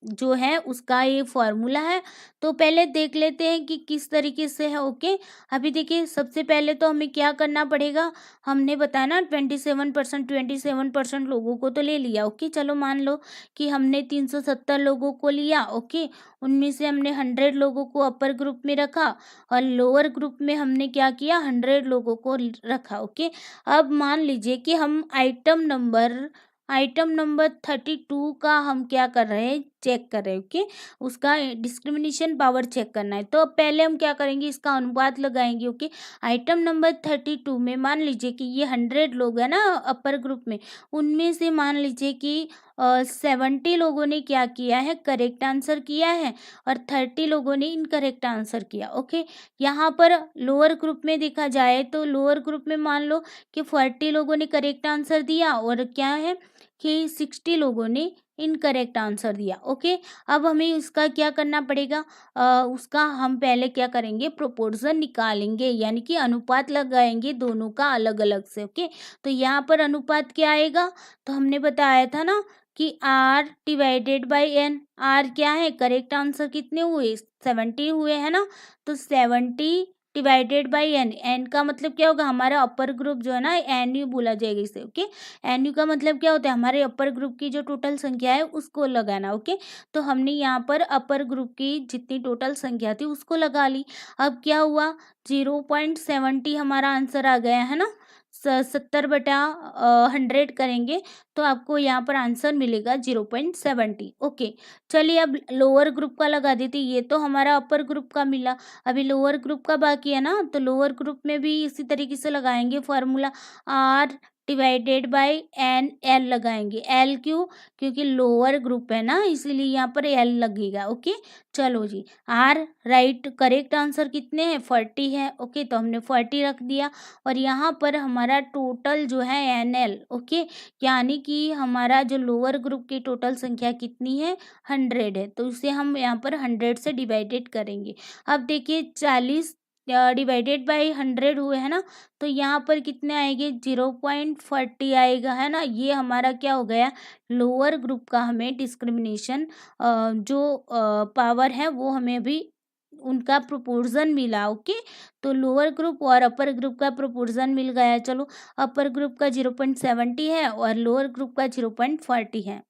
जो है उसका ये फॉर्मूला है। तो पहले देख लेते हैं कि किस तरीके से है। ओके, अभी देखिए सबसे पहले तो हमें क्या करना पड़ेगा, हमने बताया ना 27% लोगों को तो ले लिया। ओके, चलो मान लो कि हमने 370 लोगों को लिया। ओके, उनमें से हमने 100 लोगों को अपर ग्रुप में रखा और लोअर ग्रुप में हमने क्या किया, 100 लोगों को रखा। ओके, अब मान लीजिए कि हम आइटम नंबर 32 का हम क्या कर रहे हैं, चेक कर रहे हैं। ओके, उसका डिस्क्रिमिनेशन पावर चेक करना है। तो अब पहले हम क्या करेंगे, इसका अनुपात लगाएंगे। ओके, आइटम नंबर 32 में मान लीजिए कि ये 100 लोग हैं ना अपर ग्रुप में, उनमें से मान लीजिए कि 70 लोगों ने क्या किया है, करेक्ट आंसर किया है और 30 लोगों ने इनकरेक्ट आंसर किया। ओके, यहाँ पर लोअर ग्रुप में देखा जाए तो लोअर ग्रुप में मान लो कि 40 लोगों ने करेक्ट आंसर दिया और क्या है कि 60 लोगों ने इनकरेक्ट आंसर दिया। ओके, अब हमें उसका क्या करना पड़ेगा, उसका हम पहले क्या करेंगे, प्रोपोर्शन निकालेंगे यानी कि अनुपात लगाएंगे दोनों का अलग अलग से। ओके, तो यहाँ पर अनुपात क्या आएगा, तो हमने बताया था ना कि R divided by N. R क्या है, करेक्ट आंसर कितने हुए, 70 हुए, है ना। तो 70 डिवाइडेड बाई एन, एन का मतलब क्या होगा, हमारा अपर ग्रुप जो है ना, एन यू बोला जाएगा इसे। ओके, एन यू का मतलब क्या होता है, हमारे अपर ग्रुप की जो टोटल संख्या है उसको लगाना। ओके, तो हमने यहाँ पर अपर ग्रुप की जितनी टोटल संख्या थी उसको लगा ली। अब क्या हुआ, 0.70 हमारा आंसर आ गया, है ना। 70/100 करेंगे तो आपको यहाँ पर आंसर मिलेगा 0.70। ओके, चलिए अब लोअर ग्रुप का लगा देते। ये तो हमारा अपर ग्रुप का मिला, अभी लोअर ग्रुप का बाकी है ना, तो लोअर ग्रुप में भी इसी तरीके से लगाएंगे formula. R divided by N L लगाएंगे। एल क्यों? क्योंकि लोअर ग्रुप है ना, इसीलिए यहाँ पर एल लगेगा। ओके, चलो जी, आर राइट करेक्ट आंसर कितने हैं? 40 है। ओके, तो हमने 40 रख दिया और यहाँ पर हमारा टोटल जो है एन एल। ओके, यानी कि हमारा जो लोअर ग्रुप की टोटल संख्या कितनी है? 100 है, तो इसे हम यहाँ पर 100 से डिवाइडेड करेंगे। अब देखिए 40 डिवाइडेड बाई 100 हुए है ना, तो यहाँ पर कितने आएंगे? 0.40 आएगा, है ना। ये हमारा क्या हो गया? लोअर ग्रुप का हमें डिस्क्रिमिनेशन जो पावर है वो हमें भी उनका प्रोपोर्शन मिला। ओके, तो लोअर ग्रुप और अपर ग्रुप का प्रोपोर्शन मिल गया। चलो, अपर ग्रुप का 0.70 है और लोअर ग्रुप का 0.40 है।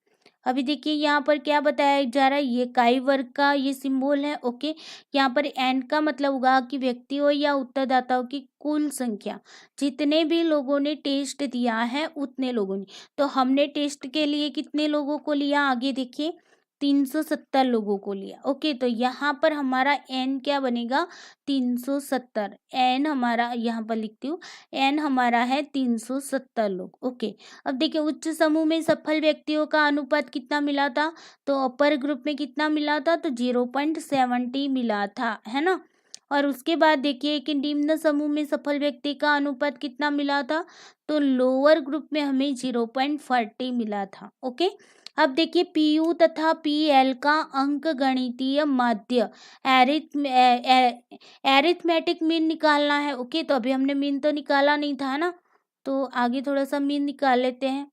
अभी देखिए यहाँ पर क्या बताया जा रहा है, ये काई वर्ग का ये सिंबल है। ओके, यहाँ पर एन का मतलब होगा कि व्यक्तियों या उत्तरदाताओं की कुल संख्या, जितने भी लोगों ने टेस्ट दिया है उतने लोगों ने। तो हमने टेस्ट के लिए कितने लोगों को लिया? आगे देखिए 370 लोगों को लिया। ओके, तो यहाँ पर हमारा एन क्या बनेगा? 370। एन हमारा यहाँ पर लिखती हूँ, एन हमारा है 370 लोग। ओके, अब देखिए उच्च समूह में सफल व्यक्तियों का अनुपात कितना मिला था? तो अपर ग्रुप में कितना मिला था? तो 0.70 मिला था, है ना। और उसके बाद देखिए कि निम्न समूह में सफल व्यक्ति का अनुपात कितना मिला था? तो लोअर ग्रुप में हमें 0.40 मिला था। ओके, अब देखिए पीयू तथा पीएल का अंक गणितीय माध्य एरिथमेटिक मीन निकालना है। ओके, तो अभी हमने मीन तो निकाला नहीं था, है ना, तो आगे थोड़ा सा मीन निकाल लेते हैं।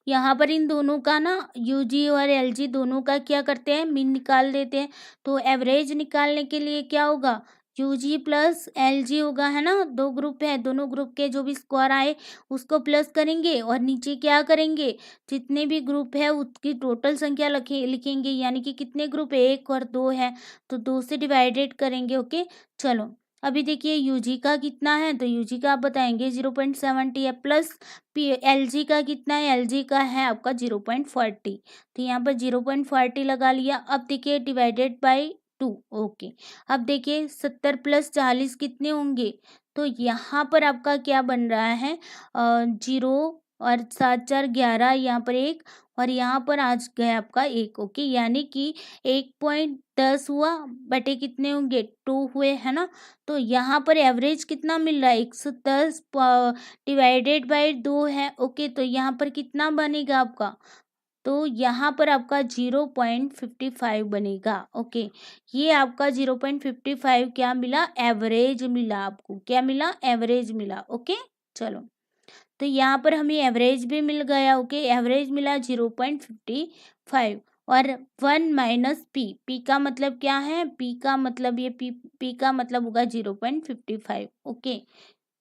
यहाँ पर इन दोनों का ना, यूजी और एलजी दोनों का क्या करते हैं? मीन निकाल देते हैं। तो एवरेज निकालने के लिए क्या होगा? यूजी प्लस एलजी होगा, है ना। दो ग्रुप है, दोनों ग्रुप के जो भी स्कोर आए उसको प्लस करेंगे और नीचे क्या करेंगे? जितने भी ग्रुप है उसकी टोटल संख्या लिखेंगे, यानी कि कितने ग्रुप? 1 और 2 है, तो 2 से डिवाइडेड करेंगे। ओके, चलो अभी देखिए यूजी का कितना है? तो यूजी का आप बताएंगे 0.70 है, प्लस एलजी का कितना है? एलजी का है आपका 0.40, तो यहाँ पर 0.40 लगा लिया। अब देखिए डिवाइडेड बाय 2। ओके, अब देखिए 70 प्लस 40 कितने होंगे? तो यहाँ पर आपका क्या बन रहा है? 0 और 7 4 11, यहाँ पर 1 और यहाँ पर आज गया आपका 1। ओके, यानी कि 1.10 हुआ बटे कितने होंगे? 2 हुए, है ना। तो यहाँ पर एवरेज कितना मिल रहा है? 110 डिवाइडेड बाय 2 है। ओके, तो यहाँ पर कितना बनेगा आपका? तो यहाँ पर आपका 0.55 बनेगा। ओके, ये आपका 0.55 क्या मिला? एवरेज मिला आपको। क्या मिला? एवरेज मिला। ओके, चलो, तो यहाँ पर हमें एवरेज भी मिल गया। ओके, एवरेज मिला 0.55 और 1 माइनस पी। पी का मतलब क्या है? पी का मतलब ये पी का मतलब होगा 0.55। ओके,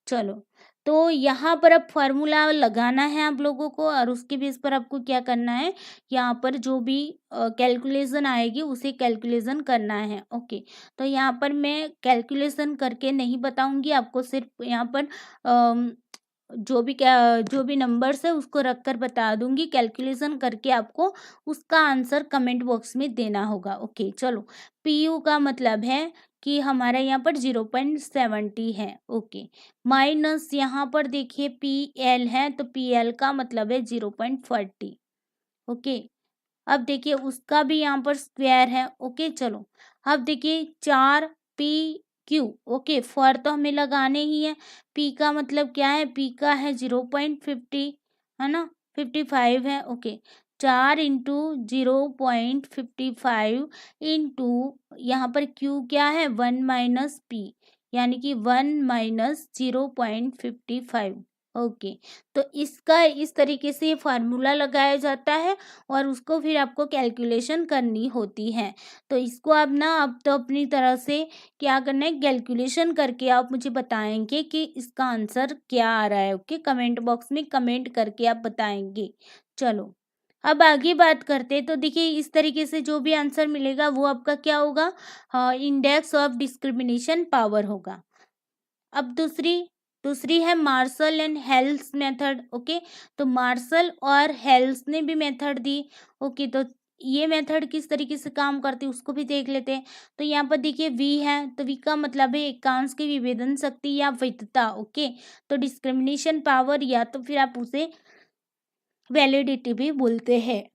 चलो, तो यहाँ पर अब फॉर्मूला लगाना है आप लोगों को और उसके बेस पर आपको क्या करना है? यहाँ पर जो भी कैलकुलेशन आएगी उसे कैलकुलेशन करना है। ओके, तो यहाँ पर मैं कैलकुलेशन करके नहीं बताऊंगी आपको, सिर्फ यहाँ पर जो भी नंबर्स है उसको रख कर बता दूंगी। कैलकुलेशन करके आपको उसका आंसर कमेंट बॉक्स में देना होगा। ओके, चलो, पीयू का मतलब है कि हमारा यहाँ पर 0.70 है। ओके, माइनस यहाँ पर देखिए पी एल है, तो पी एल का मतलब है 0.40। ओके, अब देखिए उसका भी यहाँ पर स्क्वायर है। ओके, चलो, अब देखिए 4 पी क्यू। ओके, फॉर तो हमें लगाने ही है। पी का मतलब क्या है? पी का है 0.50, है ना, 55 है। ओके, 4 इंटू 0.55 इंटू यहाँ पर क्यू क्या है? 1 माइनस पी, यानी कि 1 माइनस 0.55। ओके, तो इसका इस तरीके से ये फार्मूला लगाया जाता है और उसको फिर आपको कैलकुलेशन करनी होती है। तो इसको आप ना, आप तो अपनी तरह से क्या करना है? कैलकुलेशन करके आप मुझे बताएंगे कि इसका आंसर क्या आ रहा है। ओके, कमेंट बॉक्स में कमेंट करके आप बताएंगे। चलो, अब आगे बात करते हैं। तो देखिए इस तरीके से जो भी आंसर मिलेगा वो आपका क्या होगा? इंडेक्स ऑफ डिस्क्रिमिनेशन पावर होगा। अब दूसरी दूसरी है मार्शल एंड हेल्स मेथड। ओके, तो मार्शल और हेल्स ने भी मेथड दी। ओके, तो ये मेथड किस तरीके से काम करती है उसको भी देख लेते हैं। तो यहाँ पर देखिए वी है, तो वी का मतलब है एकांश की विभेदन शक्ति या वैधता। ओके, तो डिस्क्रिमिनेशन पावर या तो फिर आप उसे वैलिडिटी भी बोलते हैं।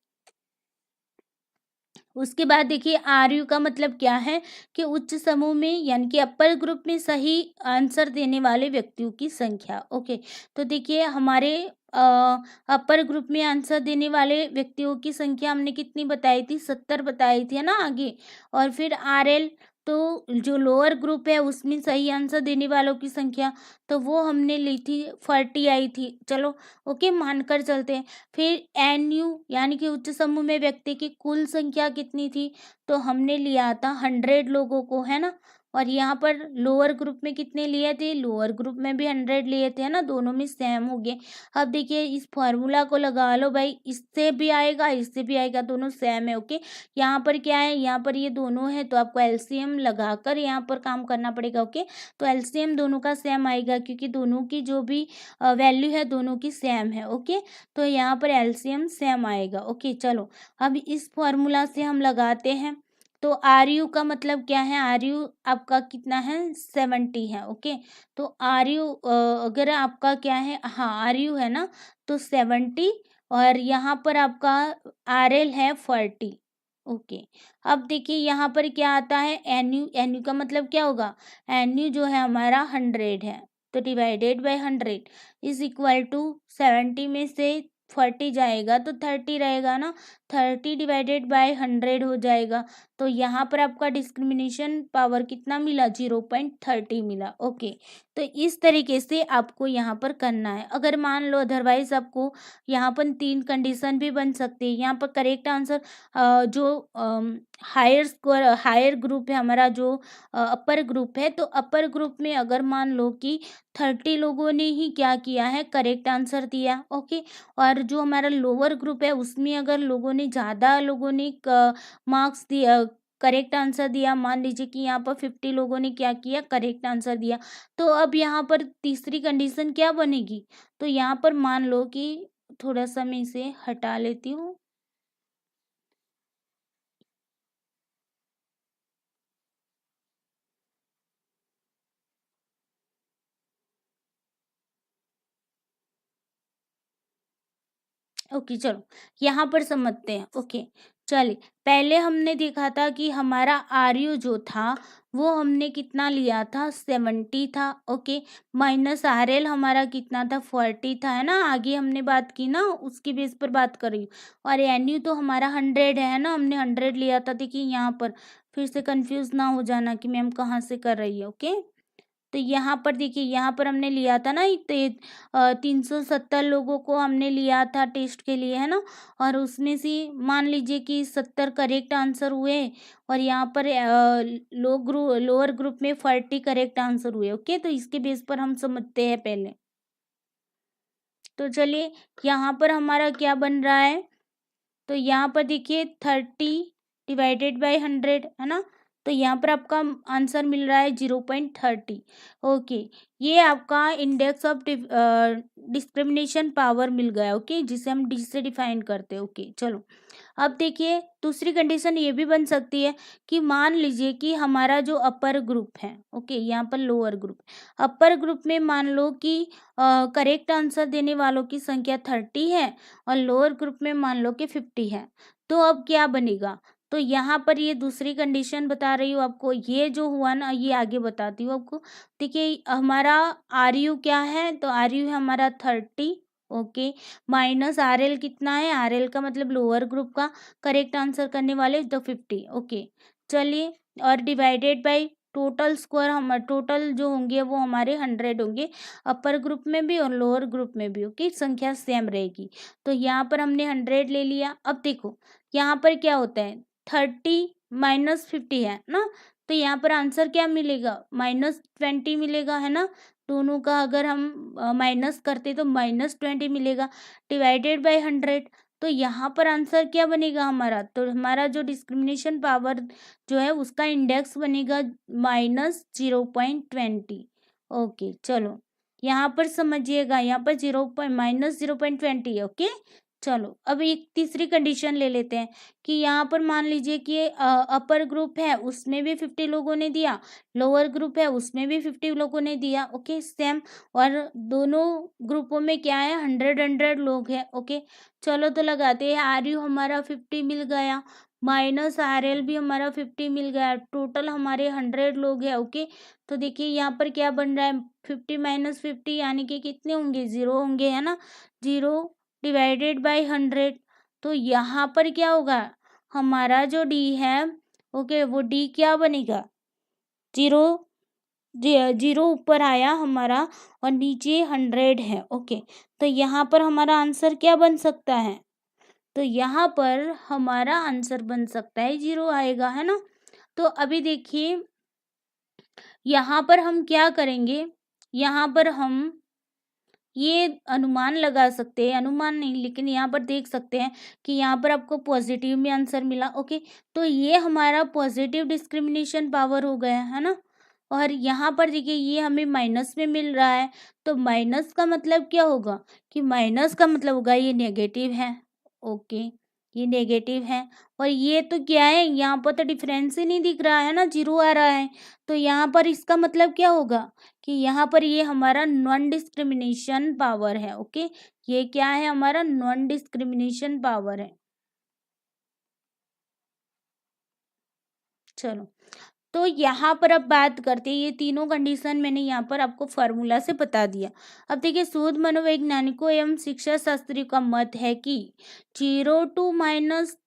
उसके बाद देखिए आर यू का मतलब क्या है कि उच्च समूह में यानी कि अपर ग्रुप में सही आंसर देने वाले व्यक्तियों की संख्या। ओके, तो देखिए हमारे अपर ग्रुप में आंसर देने वाले व्यक्तियों की संख्या हमने कितनी बताई थी, 70 बताई थी, है ना आगे। और फिर आर एल, तो जो लोअर ग्रुप है उसमें सही आंसर देने वालों की संख्या, तो वो हमने ली थी 40 आई थी। चलो ओके, मानकर चलते हैं। फिर एन यू यानी कि उच्च समूह में व्यक्ति की कुल संख्या कितनी थी, तो हमने लिया था 100 लोगों को, है ना। और यहाँ पर लोअर ग्रुप में कितने लिए थे, लोअर ग्रुप में भी 100 लिए थे, है ना, दोनों में सेम हो गए। अब देखिए इस फॉर्मूला को लगा लो भाई, इससे भी आएगा इससे भी आएगा, दोनों सेम है। ओके, यहाँ पर क्या है, यहाँ पर ये दोनों है तो आपको एलसीएम लगाकर यहाँ पर काम करना पड़ेगा। ओके, तो एलसीएम दोनों का सेम आएगा क्योंकि दोनों की जो भी वैल्यू है दोनों की सेम है। ओके, तो यहाँ पर एलसीएम सेम आएगा। ओके, चलो अब इस फॉर्मूला से हम लगाते हैं। तो आर यू का मतलब क्या है, आर यू आपका कितना है, 70 है। ओके, तो आर यू अगर आपका क्या है, हाँ आर यू है ना, तो 70, और यहाँ पर आपका आर एल है 40। ओके, अब देखिए यहाँ पर क्या आता है, एन यू, एन यू का मतलब क्या होगा, एन यू जो है हमारा 100 है, तो divided by 100 is equal to 70 में से 40 जाएगा तो 30 रहेगा ना, 30 डिवाइडेड बाय 100 हो जाएगा। तो यहाँ पर आपका डिस्क्रिमिनेशन पावर कितना मिला, 0.30 मिला। ओके, तो इस तरीके से आपको यहाँ पर करना है। अगर मान लो अदरवाइज आपको यहाँ पर 3 कंडीशन भी बन सकती है। यहाँ पर करेक्ट आंसर जो हायर स्कोर, हायर ग्रुप है हमारा, जो अपर ग्रुप है, तो अपर ग्रुप में अगर मान लो कि 30 लोगों ने ही क्या किया है, करेक्ट आंसर दिया। ओके, और जो हमारा लोअर ग्रुप है उसमें अगर लोगों ने ज़्यादा लोगों ने मार्क्स दिया, करेक्ट आंसर दिया, मान लीजिए कि यहाँ पर 50 लोगों ने क्या किया, करेक्ट आंसर दिया, तो अब यहाँ पर तीसरी कंडीशन क्या बनेगी, तो यहाँ पर मान लो कि थोड़ा सा मैं इसे हटा लेती हूँ। ओके, चलो यहाँ पर समझते हैं। ओके, चलिए पहले हमने देखा था कि हमारा आर यू जो था वो हमने कितना लिया था, 70 था। ओके, माइनस आर एल हमारा कितना था, 40 था, है ना, आगे हमने बात की ना, उसकी बेस पर बात कर रही हूँ। और एन यू तो हमारा 100 है ना, हमने 100 लिया था। देखिए यहाँ पर फिर से कंफ्यूज ना हो जाना कि मैम कहाँ से कर रही है। ओके, तो यहाँ पर देखिए, यहाँ पर हमने लिया था ना 370 लोगों को हमने लिया था टेस्ट के लिए, है ना, और उसमें से मान लीजिए कि 70 करेक्ट आंसर हुए, और यहाँ पर लोअर ग्रुप में 40 करेक्ट आंसर हुए। ओके, तो इसके बेस पर हम समझते हैं पहले। तो चलिए यहाँ पर हमारा क्या बन रहा है, तो यहाँ पर देखिए 30 डिवाइडेड बाय 100, है ना, तो यहाँ पर आपका आंसर मिल रहा है 0.30। ओके, ये आपका इंडेक्स ऑफ डिस्क्रिमिनेशन पावर मिल गया। ओके, जिसे हम डी से डिफाइन करते हैं। ओके, चलो अब देखिए दूसरी कंडीशन ये भी बन सकती है कि मान लीजिए कि हमारा जो अपर ग्रुप है, ओके यहाँ पर लोअर ग्रुप, अपर ग्रुप में मान लो कि करेक्ट आंसर देने वालों की संख्या 30 है और लोअर ग्रुप में मान लो कि 50 है, तो अब क्या बनेगा, तो यहाँ पर ये दूसरी कंडीशन बता रही हूँ आपको, ये जो हुआ ना ये आगे बताती हूँ आपको। देखिए हमारा आर यू क्या है, तो आर यू है हमारा 30। ओके, माइनस आर एल कितना है, आर एल का मतलब लोअर ग्रुप का करेक्ट आंसर करने वाले तो 50। ओके, चलिए, और डिवाइडेड बाय टोटल स्कोर, हम टोटल जो होंगे वो हमारे 100 होंगे, अपर ग्रुप में भी और लोअर ग्रुप में भी। ओके, संख्या सेम रहेगी, तो यहाँ पर हमने 100 ले लिया। अब देखो यहाँ पर क्या होता है, 30 माइनस 50 है ना, तो यहाँ पर आंसर क्या मिलेगा, -20 मिलेगा, है ना, दोनों का अगर हम माइनस करते तो -20 मिलेगा, डिवाइडेड बाय 100, तो यहाँ पर आंसर क्या बनेगा हमारा, तो हमारा जो डिस्क्रिमिनेशन पावर जो है उसका इंडेक्स बनेगा -0.20। ओके, चलो यहाँ पर समझिएगा, यहाँ पर -0.20 है। ओके, चलो अब एक तीसरी कंडीशन ले लेते हैं कि यहाँ पर मान लीजिए कि अपर ग्रुप है उसमें भी 50 लोगों ने दिया, लोअर ग्रुप है उसमें भी 50 लोगों ने दिया। ओके, सेम, और दोनों ग्रुपों में क्या है, 100 लोग हैं। ओके, चलो तो लगाते हैं। RU हमारा 50 मिल गया, माइनस RL भी हमारा 50 मिल गया, टोटल हमारे 100 लोग हैं। ओके, तो देखिए यहाँ पर क्या बन रहा है, 50 माइनस 50 यानी कि कितने होंगे, 0 होंगे, है ना, 0 डिवाइडेड बाय 100। तो यहाँ पर क्या होगा, हमारा जो D है, ओके, वो D क्या बनेगा, 0, 0 ऊपर आया हमारा और नीचे 100 है। ओके, तो यहाँ पर हमारा आंसर क्या बन सकता है, तो यहाँ पर हमारा आंसर बन सकता है 0 आएगा, है ना। तो अभी देखिए यहाँ पर हम क्या करेंगे, यहाँ पर हम ये अनुमान लगा सकते हैं, अनुमान नहीं लेकिन यहाँ पर देख सकते हैं कि यहाँ पर आपको पॉजिटिव में आंसर मिला। ओके, तो ये हमारा पॉजिटिव डिस्क्रिमिनेशन पावर हो गया, है ना। और यहाँ पर देखिए ये हमें माइनस में मिल रहा है, तो माइनस का मतलब क्या होगा, कि माइनस का मतलब होगा ये नेगेटिव है। ओके, ये नेगेटिव है, और ये तो क्या है, यहाँ पर तो डिफरेंस ही नहीं दिख रहा है ना, 0 आ रहा है। तो यहाँ पर इसका मतलब क्या होगा, कि यहाँ पर ये हमारा नॉन डिस्क्रिमिनेशन पावर है। ओके, ये क्या है, हमारा नॉन डिस्क्रिमिनेशन पावर है। चलो, तो यहाँ पर अब बात करते हैं, ये तीनों कंडीशन मैंने यहाँ पर आपको फार्मूला से बता दिया। अब देखिए, शोध मनोवैज्ञानिकों एवं शिक्षा शास्त्रियों का मत है कि 0 टू माइनस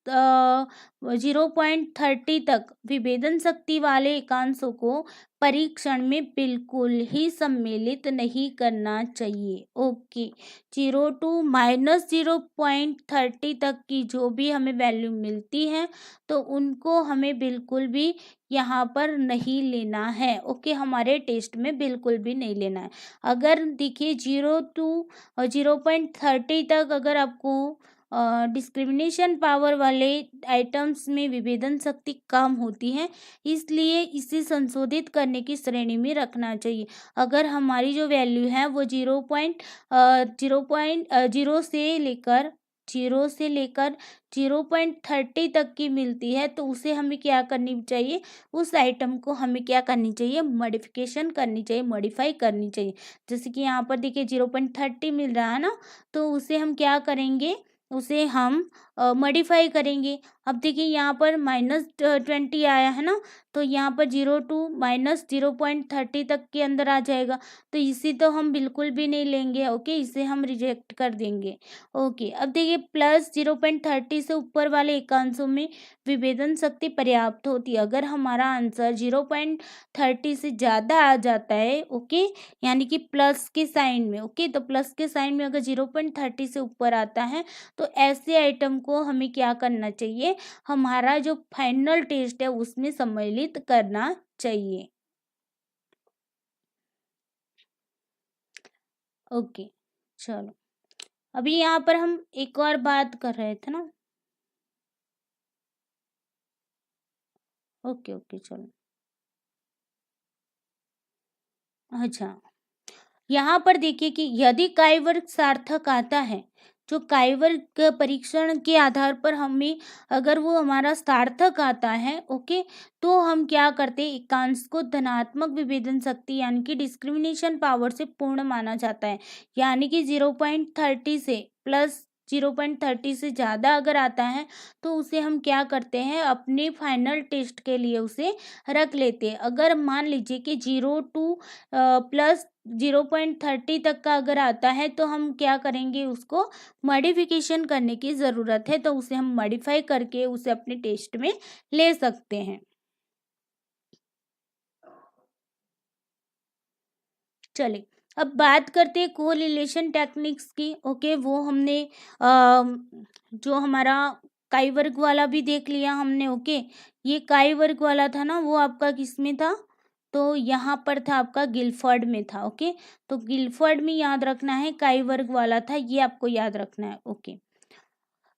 0.30 तक विभेदन शक्ति वाले एकांशों को परीक्षण में बिल्कुल ही सम्मिलित नहीं करना चाहिए। ओके, 0 टू माइनस 0.30 तक की जो भी हमें वैल्यू मिलती है, तो उनको हमें बिल्कुल भी यहाँ पर नहीं लेना है। ओके, हमारे टेस्ट में बिल्कुल भी नहीं लेना है। अगर देखिए 0 टू 0.30 तक अगर आपको डिस्क्रिमिनेशन पावर वाले आइटम्स में विभेदन शक्ति कम होती है, इसलिए इसे संशोधित करने की श्रेणी में रखना चाहिए। अगर हमारी जो वैल्यू है वो 0.30 तक की मिलती है, तो उसे हमें क्या करनी चाहिए, उस आइटम को हमें क्या करनी चाहिए, मॉडिफिकेशन करनी चाहिए, मॉडिफाई करनी चाहिए। जैसे कि यहाँ पर देखिए 0.30 मिल रहा है ना, तो उसे हम क्या करेंगे, उसे हम मॉडिफाई करेंगे। अब देखिए यहाँ पर -20 आया है ना, तो यहाँ पर 0 टू माइनस 0.30 तक के अंदर आ जाएगा, तो इसे तो हम बिल्कुल भी नहीं लेंगे। ओके, इसे हम रिजेक्ट कर देंगे। ओके, अब देखिए प्लस 0.30 से ऊपर वाले एकांशों में विभेदन शक्ति पर्याप्त होती है। अगर हमारा आंसर 0.30 से ज़्यादा आ जाता है, ओके, यानी कि प्लस के साइन में, ओके, तो प्लस के साइन में अगर 0.30 से ऊपर आता है, तो ऐसे आइटम को हमें क्या करना चाहिए, हमारा जो फाइनल टेस्ट है उसमें सम्मिलित करना चाहिए। ओके, चलो, अभी यहाँ पर हम एक और बात कर रहे थे ना। ओके ओके, चलो, अच्छा, यहाँ पर देखिए कि यदि काय वर्ग सार्थक आता है, जो काय वर्ग परीक्षण के आधार पर हमें अगर वो हमारा सार्थक आता है, ओके, तो हम क्या करते हैं, एकांश को धनात्मक विभेदन शक्ति यानी कि डिस्क्रिमिनेशन पावर से पूर्ण माना जाता है। यानी कि 0.30 से प्लस 0.30 से ज़्यादा अगर आता है, तो उसे हम क्या करते हैं, अपने फाइनल टेस्ट के लिए उसे रख लेते हैं। अगर मान लीजिए कि 0 टू प्लस 0.30 तक का अगर आता है, तो हम क्या करेंगे, उसको मॉडिफिकेशन करने की ज़रूरत है, तो उसे हम मॉडिफाई करके उसे अपने टेस्ट में ले सकते हैं। चलिए, अब बात करते हैं कोरिलेशन टेक्निक्स की। ओके, वो हमने जो हमारा काई वर्ग वाला भी देख लिया हमने। ओके, ये काई वर्ग वाला था ना, वो आपका किस में था, तो यहाँ पर था आपका गिलफर्ड में था। ओके, तो गिलफर्ड में याद रखना है, काई वर्ग वाला था, ये आपको याद रखना है। ओके,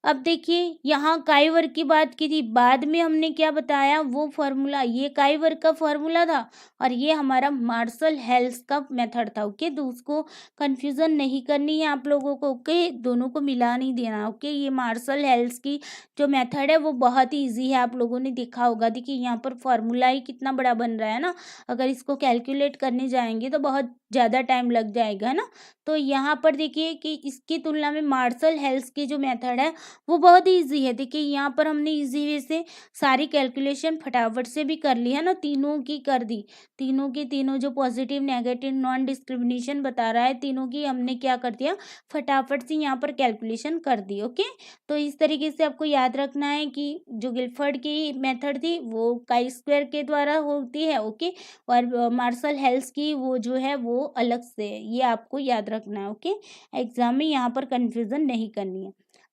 अब देखिए यहाँ काई वर्ग की बात की थी, बाद में हमने क्या बताया, वो फॉर्मूला, ये काई वर्ग का फॉर्मूला था और ये हमारा मार्शल हेल्स का मेथड था। ओके, तो उसको कंफ्यूजन नहीं करनी है आप लोगों को। ओके, दोनों को मिला नहीं देना। ओके, ये मार्शल हेल्स की जो मेथड है वो बहुत ही ईजी है, आप लोगों ने देखा होगा। देखिए यहाँ पर फॉर्मूला ही कितना बड़ा बन रहा है ना, अगर इसको कैलकुलेट करने जाएंगे तो बहुत ज़्यादा टाइम लग जाएगा, है ना। तो यहाँ पर देखिए कि इसकी तुलना में मार्शल हेल्स की जो मेथड है वो बहुत ही ईजी है। देखिए यहाँ पर हमने ईजी वे से सारी कैलकुलेशन फटाफट से भी कर ली है ना, तीनों की कर दी, तीनों की तीनों जो पॉजिटिव नेगेटिव नॉन डिस्क्रिमिनेशन बता रहा है, तीनों की हमने क्या कर दिया, फटाफट से यहाँ पर कैलकुलेशन कर दी। ओके, तो इस तरीके से आपको याद रखना है कि जो गिलफर्ड की मेथड थी वो काई स्क्वायर के द्वारा होती है। ओके, और मार्शल हेल्स की वो जो है वो अलग से है, ये आपको याद रखना है। ओके, एग्जाम में यहाँ पर कंफ्यूजन नहीं करनी है।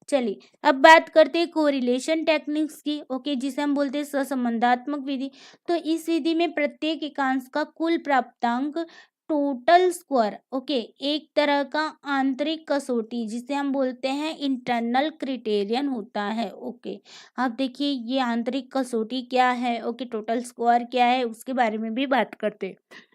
चलिए अब बात करते हैं कोरिलेशन टेक्निक्स की। ओके, जिसे हम बोलते हैं सहसंबंधात्मक विधि। तो इस विधि में प्रत्येक एकांश का कुल प्राप्तांक टोटल स्क्वायर, ओके, एक तरह का आंतरिक कसौटी जिसे हम बोलते हैं इंटरनल क्राइटेरियन होता है। ओके, अब देखिए ये आंतरिक कसौटी क्या है, ओके, टोटल स्क्वायर क्या है, उसके बारे में भी बात करते हैं।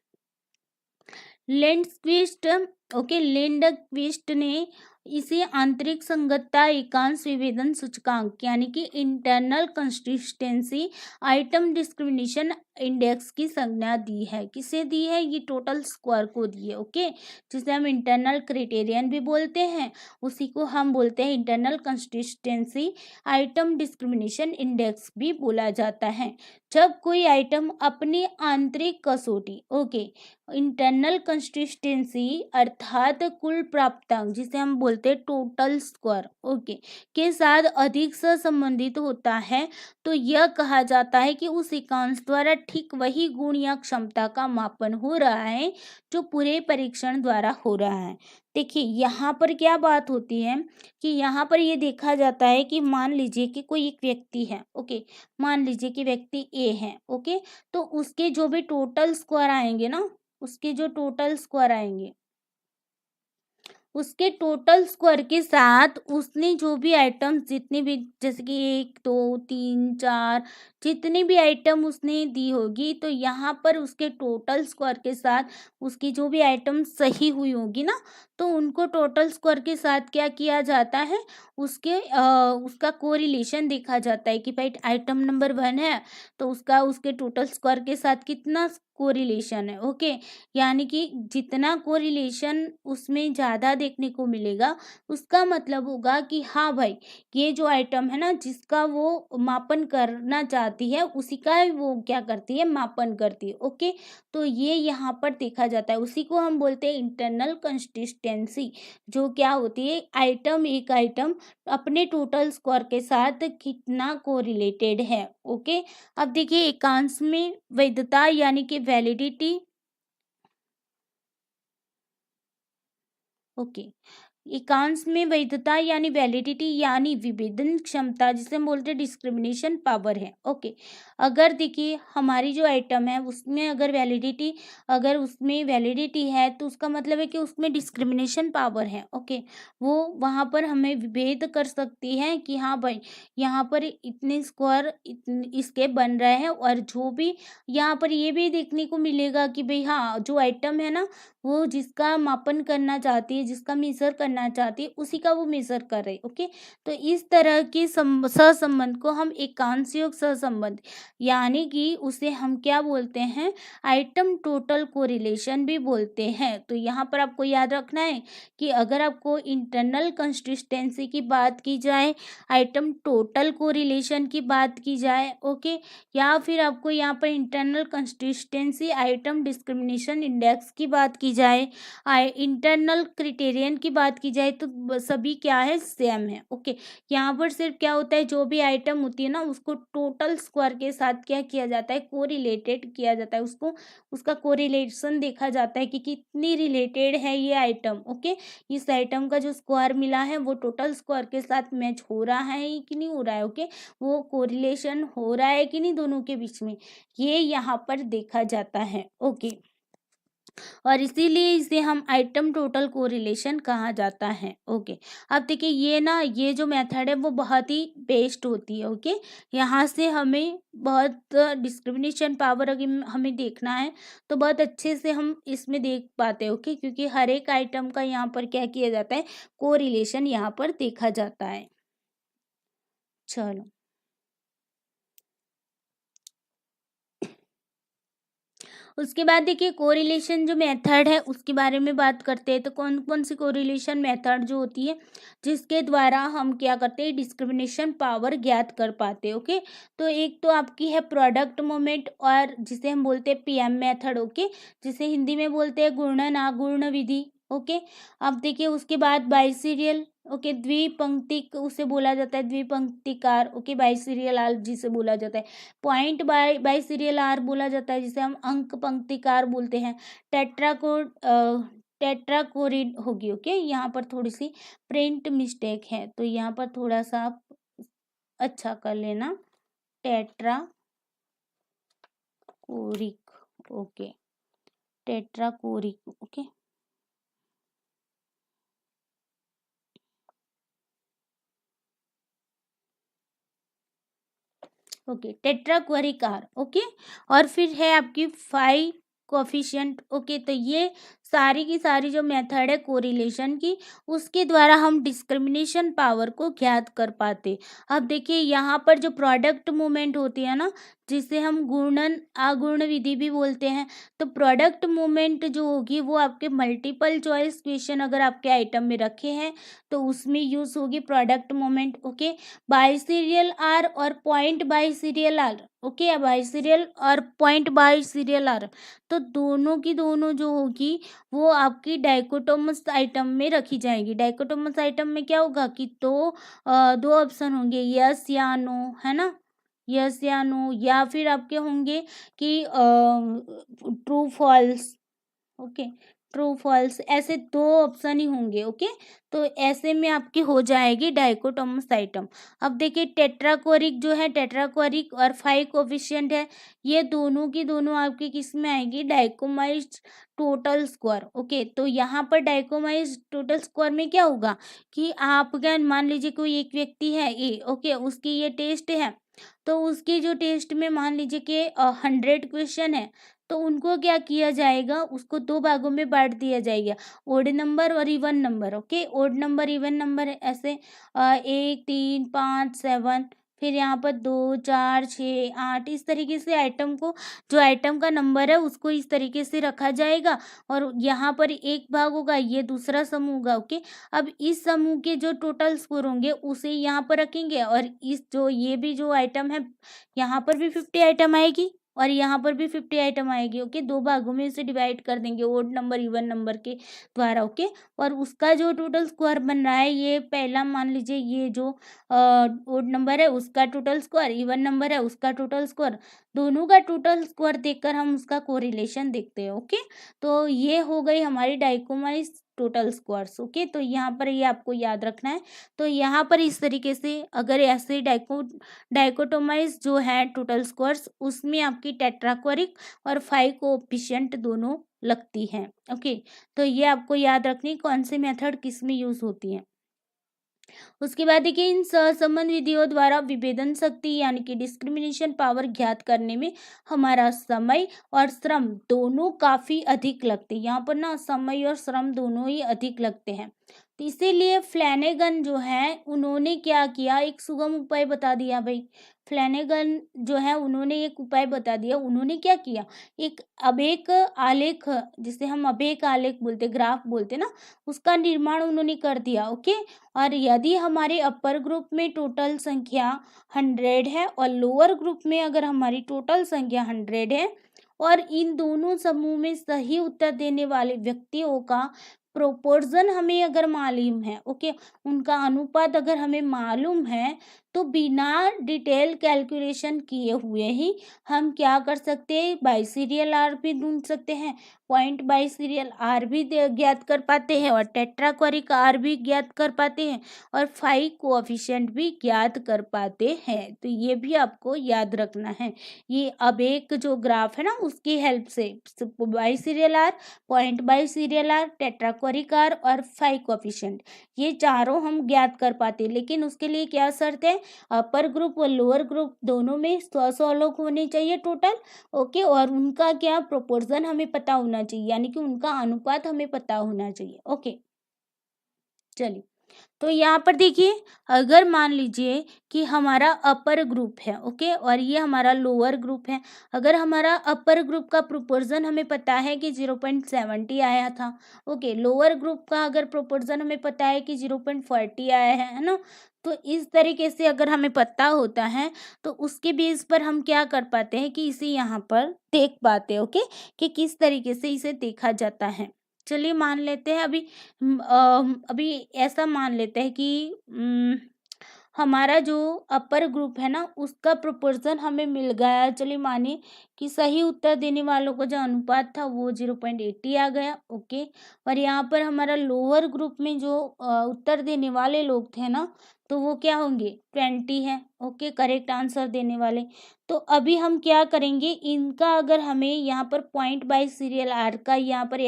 लेंडक्विस्ट, ओके, लेंडक्विस्ट ने इसे आंतरिक संगतता एकांश विभेदन सूचकांक यानी कि internal consistency item discrimination index की संज्ञा दी है। किसे दी है, ये टोटल स्क्वायर को दी है। ओके, जिसे हम इंटरनल क्राइटेरियन भी बोलते हैं, उसी को हम बोलते हैं internal consistency item discrimination index भी बोला जाता है। जब कोई आइटम अपनी आंतरिक कसौटी, ओके, इंटरनल कंसिस्टेंसी अर्थात कुल प्राप्तांक जिसे हम बोलते हैं टोटल स्क्वायर, ओके, के साथ अधिक सहसंबंधित होता है, तो यह कहा जाता है कि उस एकांश द्वारा ठीक वही गुण या क्षमता का मापन हो रहा है जो पूरे परीक्षण द्वारा हो रहा है। देखिए यहाँ पर क्या बात होती है कि यहाँ पर ये देखा जाता है कि मान लीजिए कि कोई एक व्यक्ति है। ओके, मान लीजिए कि व्यक्ति ए है। ओके, तो उसके जो भी टोटल स्क्वायर आएंगे ना, उसके जो टोटल स्क्वायर आएंगे, उसके टोटल स्क्वायर के साथ उसने जो भी आइटम्स जितने भी, जैसे कि 1 2 3 4 जितनी भी आइटम उसने दी होगी, तो यहाँ पर उसके टोटल स्क्वायर के साथ उसकी जो भी आइटम सही हुई होगी ना, तो उनको टोटल स्क्वायर के साथ क्या किया जाता है, उसका कोरिलेशन देखा जाता है कि भाई आइटम नंबर 1 है तो उसका उसके टोटल स्क्वायर के साथ कितना कोरिलेशन है। ओके, यानी कि जितना कोरिलेशन उसमें ज़्यादा देखने को मिलेगा, उसका मतलब होगा कि हाँ भाई, ये जो आइटम है ना जिसका वो मापन करना चाहती है उसी का वो क्या करती है, मापन करती है। ओके, तो ये यहाँ पर देखा जाता है, उसी को हम बोलते हैं इंटरनल कंसिस्टेंसी, जो क्या होती है, आइटम एक आइटम अपने टोटल स्क्वायर के साथ कितना कोरिलेटेड है। ओके, अब देखिए एकांश में वैधता यानी कि वैलिडिटी, ओके, एकांश में वैधता यानी वैलिडिटी यानी विभेदन क्षमता जिसे हम बोलते हैं डिस्क्रिमिनेशन पावर है। ओके, अगर देखिए हमारी जो आइटम है उसमें अगर उसमें वैलिडिटी है तो उसका मतलब है कि उसमें डिस्क्रिमिनेशन पावर है। ओके, वो वहाँ पर हमें विभेद कर सकती है कि हाँ भाई यहाँ पर इतने स्क्वायर इसके बन रहे हैं, और जो भी यहाँ पर ये भी देखने को मिलेगा कि भाई हाँ जो आइटम है ना वो जिसका मापन करना चाहती है, जिसका मेजर करना चाहती है, उसी का वो मेजर कर रही है। ओके, तो इस तरह के सहसंबंध को हम एकांशयोग सहसंबंध यानी कि उसे हम क्या बोलते हैं, आइटम टोटल कोरिलेशन भी बोलते हैं। तो यहाँ पर आपको याद रखना है कि अगर आपको इंटरनल कंसिस्टेंसी की बात की जाए, आइटम टोटल कोरिलेशन की बात की जाए, ओके, या फिर आपको यहाँ पर internal consistency item discrimination index की बात की जाए, इंटरनल क्राइटेरियन की बात की जाए, तो सभी क्या है, सेम है। ओके, यहाँ पर सिर्फ क्या होता है, जो भी आइटम होती है ना उसको टोटल स्क्वायर के साथ क्या किया जाता है, कोरिलेटेड किया जाता है, उसको उसका कोरिलेशन देखा जाता है कि कितनी रिलेटेड है ये आइटम। ओके, इस आइटम का जो स्क्वायर मिला है वो टोटल स्क्वायर के साथ मैच हो रहा है कि नहीं हो रहा है। ओके, वो कोरिलेशन हो रहा है कि नहीं दोनों के बीच में, ये यहाँ पर देखा जाता है। ओके, और इसीलिए इसे हम आइटम टोटल कोरिलेशन कहा जाता है। ओके, अब देखिए ये जो मेथड है वो बहुत ही बेस्ट होती है। ओके, यहाँ से हमें बहुत डिस्क्रिमिनेशन पावर अगर हमें देखना है तो बहुत अच्छे से हम इसमें देख पाते हैं। ओके, क्योंकि हर एक आइटम का यहाँ पर क्या किया जाता है, कोरिलेशन यहाँ पर देखा जाता है। चलो, उसके बाद देखिए कोरिलेशन जो मेथड है उसके बारे में बात करते हैं। तो कौन कौन सी कोरिलेशन मेथड जो होती है जिसके द्वारा हम क्या करते हैं, डिस्क्रिमिनेशन पावर ज्ञात कर पाते हैं। ओके, तो एक तो आपकी है प्रोडक्ट मोमेंट, और जिसे हम बोलते हैं पीएम मेथड। ओके, जिसे हिंदी में बोलते हैं गुणन आगुण विधि। ओके, अब देखिए उसके बाद बाइसीरियल। ओके, द्विपंक्तिक उसे बोला जाता है, द्विपंक्तिकार। ओके, बाइसीरियल आर जिसे बोला जाता है, पॉइंट बाय सीरियल आर बोला जाता है जिसे हम अंक पंक्तिकार बोलते हैं। टेट्राकोड टेट्राकोरिड होगी। ओके, यहाँ पर थोड़ी सी प्रिंट मिस्टेक है तो यहाँ पर थोड़ा सा आप अच्छा कर लेना, tetrachoric. Okay, tetrachoric. Okay, okay, tetrachoric r. Okay, और फिर है आपकी फाई कोफिशिएंट। ओके, तो ये सारी की सारी जो मेथड है कोरिलेशन की, उसके द्वारा हम डिस्क्रिमिनेशन पावर को ज्ञात कर पाते। अब देखिए यहाँ पर जो प्रोडक्ट मूवमेंट होती है ना, जिसे हम गुणन आगुण विधि भी बोलते हैं, तो प्रोडक्ट मूवमेंट जो होगी वो आपके मल्टीपल चॉइस क्वेश्चन अगर आपके आइटम में रखे हैं तो उसमें यूज होगी प्रोडक्ट मूवमेंट। ओके, बाइसीरियल आर और पॉइंट बाइसीरियल आर। ओके, बाइसीरियल और पॉइंट बाइसीरियल आर, तो दोनों की दोनों जो होगी वो आपकी डाइकोटोमस आइटम में रखी जाएगी। डाइकोटोमस आइटम में क्या होगा कि दो ऑप्शन होंगे, यस या नो, है ना, यस या नो, या फिर आपके होंगे कि true false. Okay, true false, ऐसे दो ऑप्शन ही होंगे। ओके, तो ऐसे में आपकी हो जाएगी डाइकोटोमस आइटम। अब देखिए टेट्राकोरिक जो है, टेट्राकोरिक और फाइव कोफिशिएंट है, ये दोनों की दोनों आपकी किस में आएगी, डाइकोमाइज्ड टोटल स्क्वायर। ओके, तो यहाँ पर डाइकोमाइज्ड टोटल स्क्वायर में क्या होगा कि आप क्या मान लीजिए कोई एक व्यक्ति है ए। ओके, उसकी ये टेस्ट है, तो उसके जो टेस्ट में मान लीजिए कि 100 क्वेश्चन है, तो उनको क्या किया जाएगा, उसको दो भागों में बांट दिया जाएगा, ओड नंबर और even number. Okay, odd number even number ऐसे 1 3 5 7, फिर यहाँ पर 2 4 6 8, इस तरीके से आइटम को, जो आइटम का नंबर है उसको इस तरीके से रखा जाएगा, और यहाँ पर एक भाग होगा, ये दूसरा समूह होगा। ओके, अब इस समूह के जो टोटल स्कोर होंगे उसे यहाँ पर रखेंगे, और इस जो ये भी जो आइटम है यहाँ पर भी 50 आइटम आएगी और यहाँ पर भी 50 आइटम आएगी। ओके, दो भागों में इसे डिवाइड कर देंगे ओड नंबर इवन नंबर के द्वारा। ओके, और उसका जो टोटल स्क्वायर बन रहा है, ये पहला मान लीजिए ये जो ओड नंबर है उसका टोटल स्क्वायर, इवन नंबर है उसका टोटल स्क्वायर, दोनों का टोटल स्क्वायर देखकर हम उसका कोरिलेशन देखते हैं। ओके, तो ये हो गई हमारी डाइकोमाइज टोटल स्क्वायर्स। ओके, तो यहाँ पर ये आपको याद रखना है। तो यहाँ पर इस तरीके से अगर ऐसे डाइकोटोमाइज जो है टोटल स्क्वायर्स, उसमें आपकी टेट्राक्वारिक और फाइव कोएफिशिएंट दोनों लगती हैं। ओके, तो ये आपको याद रखनी कौन सी मेथड किस में यूज होती है। उसके बाद देखिए इन सहसंबंध विधियों द्वारा विभेदन शक्ति यानी कि डिस्क्रिमिनेशन पावर ज्ञात करने में हमारा समय और श्रम दोनों काफी अधिक लगते हैं। यहाँ पर ना समय और श्रम दोनों ही अधिक लगते हैं, तो इसीलिए फ्लैनेगन जो है उन्होंने क्या किया, एक सुगम उपाय बता दिया भाई। फ्लैनेगन जो है उन्होंने एक उपाय बता दिया। उन्होंने क्या किया, एक अभेक आलेख, जिसे हम अभेक आलेख बोलते, ग्राफ बोलते ना, उसका निर्माण उन्होंने कर दिया। ओके, और यदि हमारे अपर ग्रुप में टोटल संख्या 100 है और लोअर ग्रुप में अगर हमारी टोटल संख्या 100 है, और इन दोनों समूह में सही उत्तर देने वाले व्यक्तियों का प्रोपोर्शन हमें अगर मालूम है, ओके, उनका अनुपात अगर हमें मालूम है, तो बिना डिटेल कैलकुलेशन किए हुए ही हम क्या कर सकते हैं, बाई सीरियल आर भी ढूंढ सकते हैं, पॉइंट बाई सीरियल आर भी ज्ञात कर पाते हैं, और टेट्राक्वारिक आर भी ज्ञात कर पाते हैं, और फाई कोएफिशिएंट भी ज्ञात कर पाते हैं। तो ये भी आपको याद रखना है। ये अब एक जो ग्राफ है ना, उसकी हेल्प से biserial r, point biserial r, tetrachoric r और फाई कोएफिशिएंट, ये चारों हम ज्ञात कर पाते हैं। लेकिन उसके लिए क्या शर्त है, अपर ग्रुप और लोअर ग्रुप दोनों में 100 लोग होने चाहिए टोटल। ओके, और उनका क्या प्रोपोर्शन हमें पता होना चाहिए, यानी कि उनका अनुपात हमें पता होना चाहिए। ओके, चलिए, तो यहाँ पर देखिए, अगर मान लीजिए कि हमारा अपर ग्रुप है, ओके, और ये हमारा लोअर ग्रुप है। अगर हमारा अपर ग्रुप का प्रोपोर्शन हमें पता है कि 0.70 आया था, ओके, लोअर ग्रुप का अगर प्रोपोर्शन हमें पता है कि 0.40 आया है ना, तो इस तरीके से अगर हमें पता होता है तो उसके बेस पर हम क्या कर पाते हैं कि इसे यहाँ पर देख पाते हैं, ओके, कि किस तरीके से इसे देखा जाता है। चलिए मान लेते हैं अभी ऐसा मान लेते हैं कि हमारा जो अपर ग्रुप है ना, उसका प्रोपोर्शन हमें मिल गया। चलिए मानिए कि सही उत्तर देने वालों का जो अनुपात था वो 0.80 आ गया। ओके, और यहाँ पर हमारा लोअर ग्रुप में जो उत्तर देने वाले लोग थे ना, तो वो क्या होंगे, 20 है। ओके, करेक्ट आंसर देने वाले। तो अभी हम क्या करेंगे, इनका अगर हमें यहाँ पर पॉइंट बाय सीरियल आर का यहाँ पर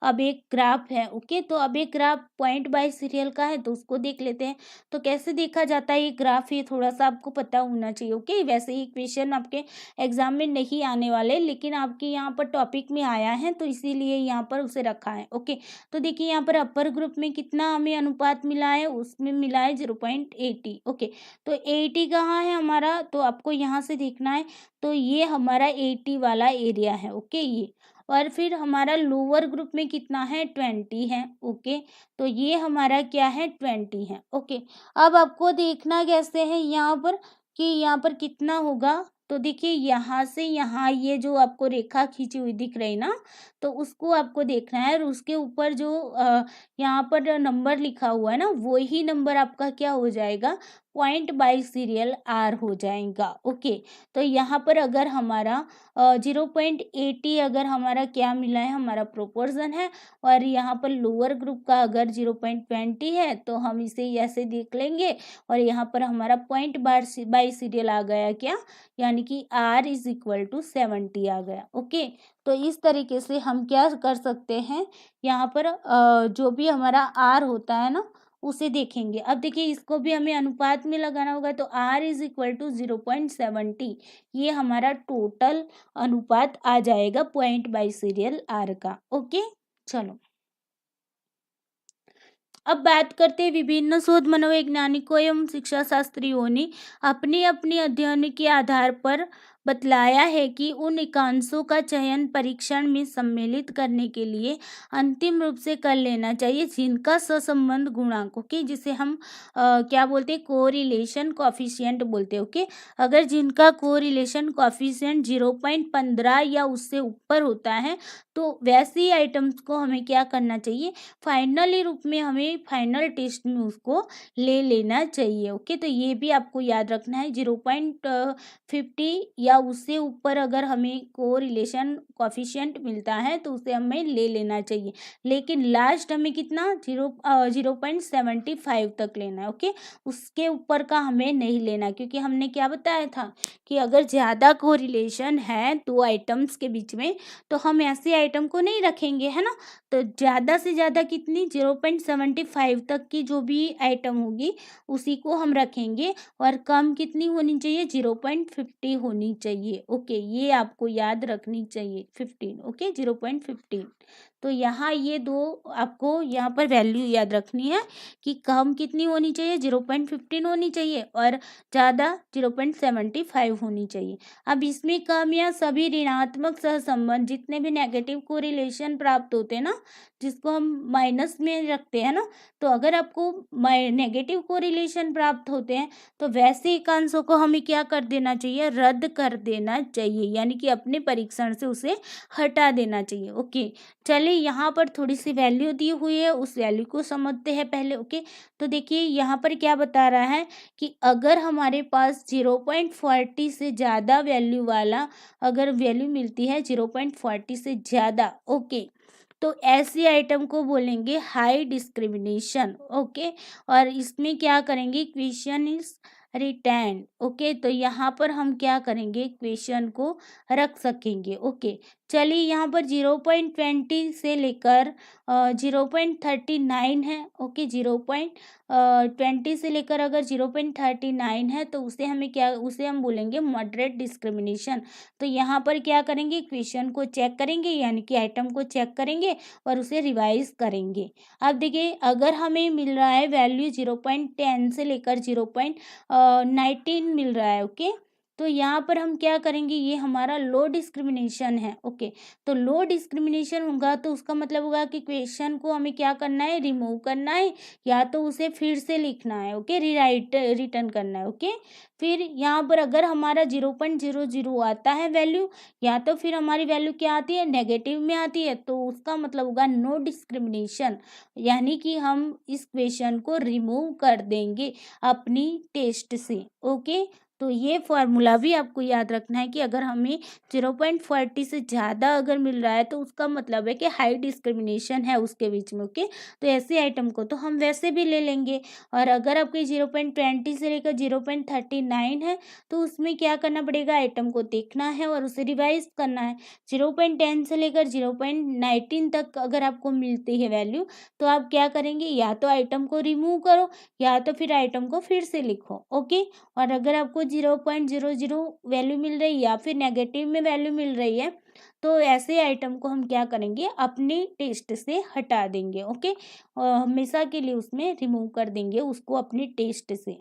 अब एक ग्राफ है। ओके, तो अब एक ग्राफ पॉइंट बाय सीरियल का है, तो उसको देख लेते हैं। तो कैसे देखा जाता है ये ग्राफ, ये थोड़ा सा आपको पता होना चाहिए। ओके, वैसे ही क्वेश्चन आपके एग्जाम में नहीं आने वाले, लेकिन आपके यहाँ पर टॉपिक में आया है, तो इसीलिए यहाँ पर उसे रखा है। ओके, तो देखिए यहाँ पर अपर ग्रुप में कितना हमें अनुपात मिला है, उसमें मिला है 0.80। ओके, तो 80 कहाँ है हमारा, तो आपको यहाँ से देखना है। तो ये हमारा 80 वाला एरिया है। ओके, ये, और फिर हमारा लोअर ग्रुप में कितना है, 20 है। ओके, तो ये हमारा क्या है, 20 है। ओके, अब आपको देखना कैसे है यहाँ पर कि यहाँ पर कितना होगा। तो देखिए यहाँ से यहाँ ये जो आपको रेखा खींची हुई दिख रही ना, तो उसको आपको देखना है, और उसके ऊपर जो यहाँ पर नंबर लिखा हुआ है ना, वही नंबर आपका क्या हो जाएगा, पॉइंट बाई सीरियल आर हो जाएगा। ओके, तो यहाँ पर अगर हमारा 0.80 अगर हमारा क्या मिला है, हमारा प्रोपोर्शन है, और यहाँ पर लोअर ग्रुप का अगर 0.20 है, तो हम इसे ऐसे देख लेंगे, और यहाँ पर हमारा पॉइंट बाई सीरियल आ गया क्या, यानी कि R इज इक्वल टू 70 आ गया। ओके, तो इस तरीके से हम क्या कर सकते हैं, यहाँ पर जो भी हमारा R होता है ना, उसे देखेंगे। अब देखिए इसको भी हमें अनुपात में लगाना होगा, तो R इज इक्वल टू 0.70, ये हमारा टोटल अनुपात आ जाएगा पॉइंट बाई सीरियल R का। ओके, चलो अब बात करते हैं, विभिन्न शोध मनोवैज्ञानिकों एवं शिक्षा शास्त्रियों ने अपने अपने अध्ययन के आधार पर बतलाया है कि उन एकांशों का चयन परीक्षण में सम्मिलित करने के लिए अंतिम रूप से कर लेना चाहिए जिनका सहसंबंध गुणांक, ओके, जिसे हम क्या बोलते हैं, कोरिलेशन कोएफिशिएंट बोलते हैं। ओके, अगर जिनका कोरिलेशन कोएफिशिएंट 0.15 या उससे ऊपर होता है, तो वैसे ही आइटम्स को हमें क्या करना चाहिए, फाइनली रूप में हमें फाइनल टेस्ट में उसको ले लेना चाहिए। ओके, तो ये भी आपको याद रखना है, 0.50 या उससे ऊपर अगर हमें कोरिलेशन कोएफिशिएंट मिलता है तो उसे हमें ले लेना चाहिए, लेकिन लास्ट हमें कितना 0.75 तक लेना है। ओके, उसके ऊपर का हमें नहीं लेना, क्योंकि हमने क्या बताया था कि अगर ज़्यादा कोरिलेशन है दो आइटम्स के बीच में, तो हम ऐसे आइटम को नहीं रखेंगे, है ना। तो ज़्यादा से ज़्यादा कितनी, 0.75 तक की जो भी आइटम होगी उसी को हम रखेंगे, और कम कितनी होनी चाहिए, 0.50 होनी चाहिए। ओके, ये आपको याद रखनी चाहिए, 15। ओके, 0.15। तो यहाँ ये दो आपको यहाँ पर वैल्यू याद रखनी है कि कम कितनी होनी चाहिए, 0.15 होनी चाहिए, और ज़्यादा 0.75 होनी चाहिए। अब इसमें कम या सभी ऋणात्मक सहसंबंध, जितने भी नेगेटिव कोरिलेशन प्राप्त होते हैं ना, जिसको हम माइनस में रखते हैं ना, तो अगर आपको नेगेटिव कोरिलेशन प्राप्त होते हैं, तो वैसे एकांशों को हमें क्या कर देना चाहिए, रद्द कर देना चाहिए, यानी कि अपने परीक्षण से उसे हटा देना चाहिए। ओके, चलिए चलिए यहाँ पर थोड़ी सी वैल्यू दी हुई है, उस वैल्यू को समझते हैं पहले। ओके, तो देखिए यहाँ पर क्या बता रहा है कि अगर हमारे पास 0.40 से ज़्यादा वैल्यू वाला अगर वैल्यू मिलती है 0.40 से ज़्यादा, ओके, तो ऐसी आइटम को बोलेंगे हाई डिस्क्रिमिनेशन। ओके, और इसमें क्या करेंगे, क्वेश्चन इज रिटर्न। ओके, तो यहाँ पर हम क्या करेंगे, क्वेश्चन को रख सकेंगे। ओके, चलिए यहाँ पर 0.20 से लेकर 0.39 है। ओके, 0.20 से लेकर अगर 0.39 है तो उसे हमें क्या, उसे हम बोलेंगे मॉडरेट डिस्क्रिमिनेशन। तो यहाँ पर क्या करेंगे, क्वेश्चन को चेक करेंगे, यानी कि आइटम को चेक करेंगे और उसे रिवाइज करेंगे। अब देखिए अगर हमें मिल रहा है वैल्यू 0.10 से लेकर 0.19 मिल रहा है। ओके, तो यहाँ पर हम क्या करेंगे, ये हमारा लो डिस्क्रिमिनेशन है। ओके, तो लो डिस्क्रिमिनेशन होगा तो उसका मतलब होगा कि क्वेश्चन को हमें क्या करना है, रिमूव करना है, या तो उसे फिर से लिखना है। ओके, रिटर्न करना है। ओके, फिर यहाँ पर अगर हमारा 0.00 आता है वैल्यू, या तो फिर हमारी वैल्यू क्या आती है, नेगेटिव में आती है, तो उसका मतलब होगा नो डिस्क्रिमिनेशन, यानी कि हम इस क्वेश्चन को रिमूव कर देंगे अपनी टेस्ट से। ओके, तो ये फॉर्मूला भी आपको याद रखना है कि अगर हमें 0.40 से ज़्यादा अगर मिल रहा है तो उसका मतलब है कि हाई डिस्क्रिमिनेशन है उसके बीच में। ओके, तो ऐसे आइटम को तो हम वैसे भी ले लेंगे। और अगर आपकी 0.20 से लेकर 0.39 है तो उसमें क्या करना पड़ेगा, आइटम को देखना है और उसे रिवाइज करना है। 0.10 से लेकर 0.19 तक अगर आपको मिलती है वैल्यू, तो आप क्या करेंगे, या तो आइटम को रिमूव करो या तो फिर आइटम को फिर से लिखो। ओके, और अगर आपको 0.00 वैल्यू मिल रही है या फिर नेगेटिव में वैल्यू मिल रही है, तो ऐसे आइटम को हम क्या करेंगे, अपनी टेस्ट से हटा देंगे। ओके, और हमेशा के लिए उसमें रिमूव कर देंगे उसको अपनी टेस्ट से।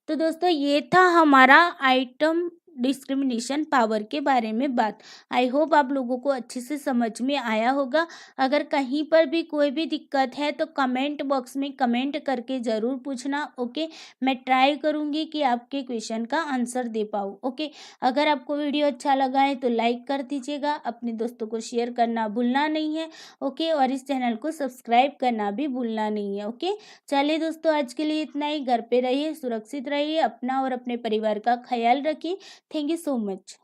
तो दोस्तों ये था हमारा आइटम डिस्क्रिमिनेशन पावर के बारे में बात। आई होप आप लोगों को अच्छे से समझ में आया होगा। अगर कहीं पर भी कोई भी दिक्कत है तो कमेंट बॉक्स में कमेंट करके ज़रूर पूछना। ओके, मैं ट्राई करूँगी कि आपके क्वेश्चन का आंसर दे पाऊँ। ओके, अगर आपको वीडियो अच्छा लगा है तो लाइक कर दीजिएगा, अपने दोस्तों को शेयर करना भूलना नहीं है। ओके, और इस चैनल को सब्सक्राइब करना भी भूलना नहीं है। ओके, चलिए दोस्तों आज के लिए इतना ही। घर पे रहिए, सुरक्षित रहिए, अपना और अपने परिवार का ख्याल रखिए। Thank you so much.